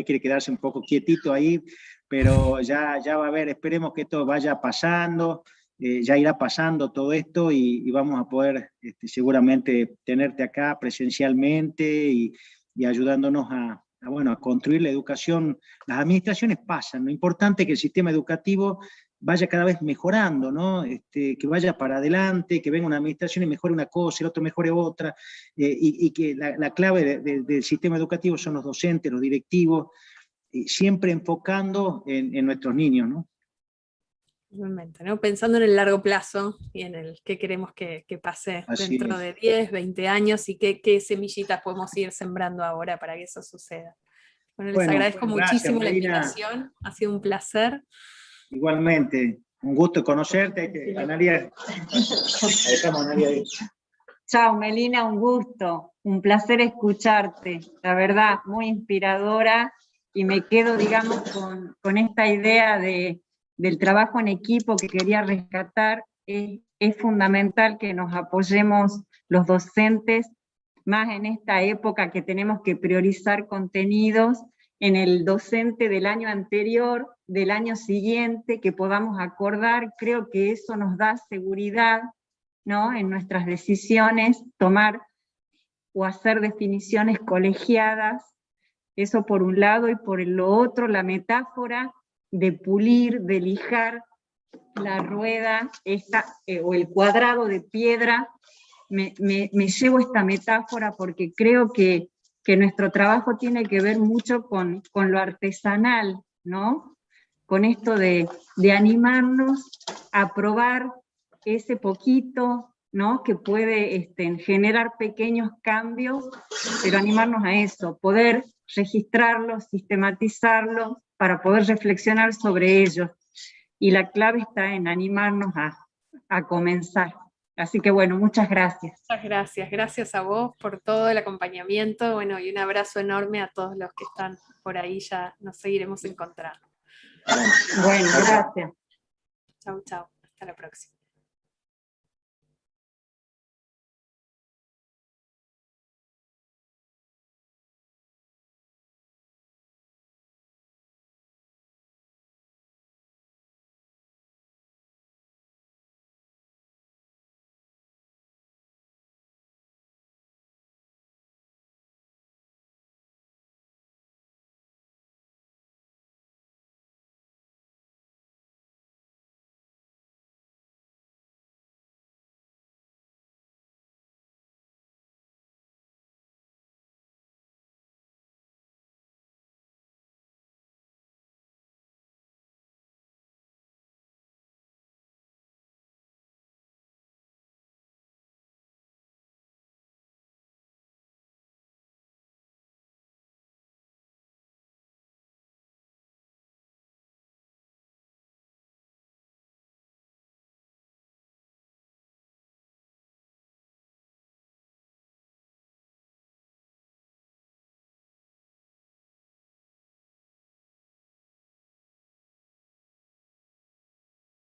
quiere quedarse un poco quietito ahí, pero ya va a ver, esperemos que esto vaya pasando, ya irá pasando todo esto y vamos a poder seguramente tenerte acá presencialmente y ayudándonos bueno, a construir la educación. Las administraciones pasan, lo importante es que el sistema educativo vaya cada vez mejorando, ¿no? Que vaya para adelante, que venga una administración y mejore una cosa, el otro mejore otra, y que la clave del sistema educativo son los docentes, los directivos, siempre enfocando en nuestros niños, ¿no? Realmente, ¿no? Pensando en el largo plazo y en el qué queremos que pase Así dentro es. de 10, 20 años y qué semillitas podemos ir sembrando ahora para que eso suceda. Bueno, les Bueno, agradezco gracias, muchísimo la Melina. invitación, ha sido un placer. Igualmente, un gusto conocerte. Analía, ahí estamos, Analía. Chao, Melina, un gusto, un placer escucharte, la verdad, muy inspiradora, y me quedo, digamos, con esta idea del trabajo en equipo que quería rescatar. Es fundamental que nos apoyemos los docentes, más en esta época que tenemos que priorizar contenidos en el docente del año anterior, del año siguiente, que podamos acordar. Creo que eso nos da seguridad, ¿no?, en nuestras decisiones, tomar o hacer definiciones colegiadas. Eso por un lado, y por lo otro, la metáfora de pulir, de lijar la rueda o el cuadrado de piedra. Me llevo esta metáfora porque creo que nuestro trabajo tiene que ver mucho con lo artesanal, ¿no? Con esto de animarnos a probar ese poquito, ¿no?, que puede generar pequeños cambios, pero animarnos a eso, poder registrarlos, sistematizarlos, para poder reflexionar sobre ellos. Y la clave está en animarnos a comenzar. Así que bueno, muchas gracias. Muchas gracias, gracias a vos por todo el acompañamiento, bueno, y un abrazo enorme a todos los que están por ahí, ya nos seguiremos encontrando. Bueno, gracias. Chau, chau, hasta la próxima.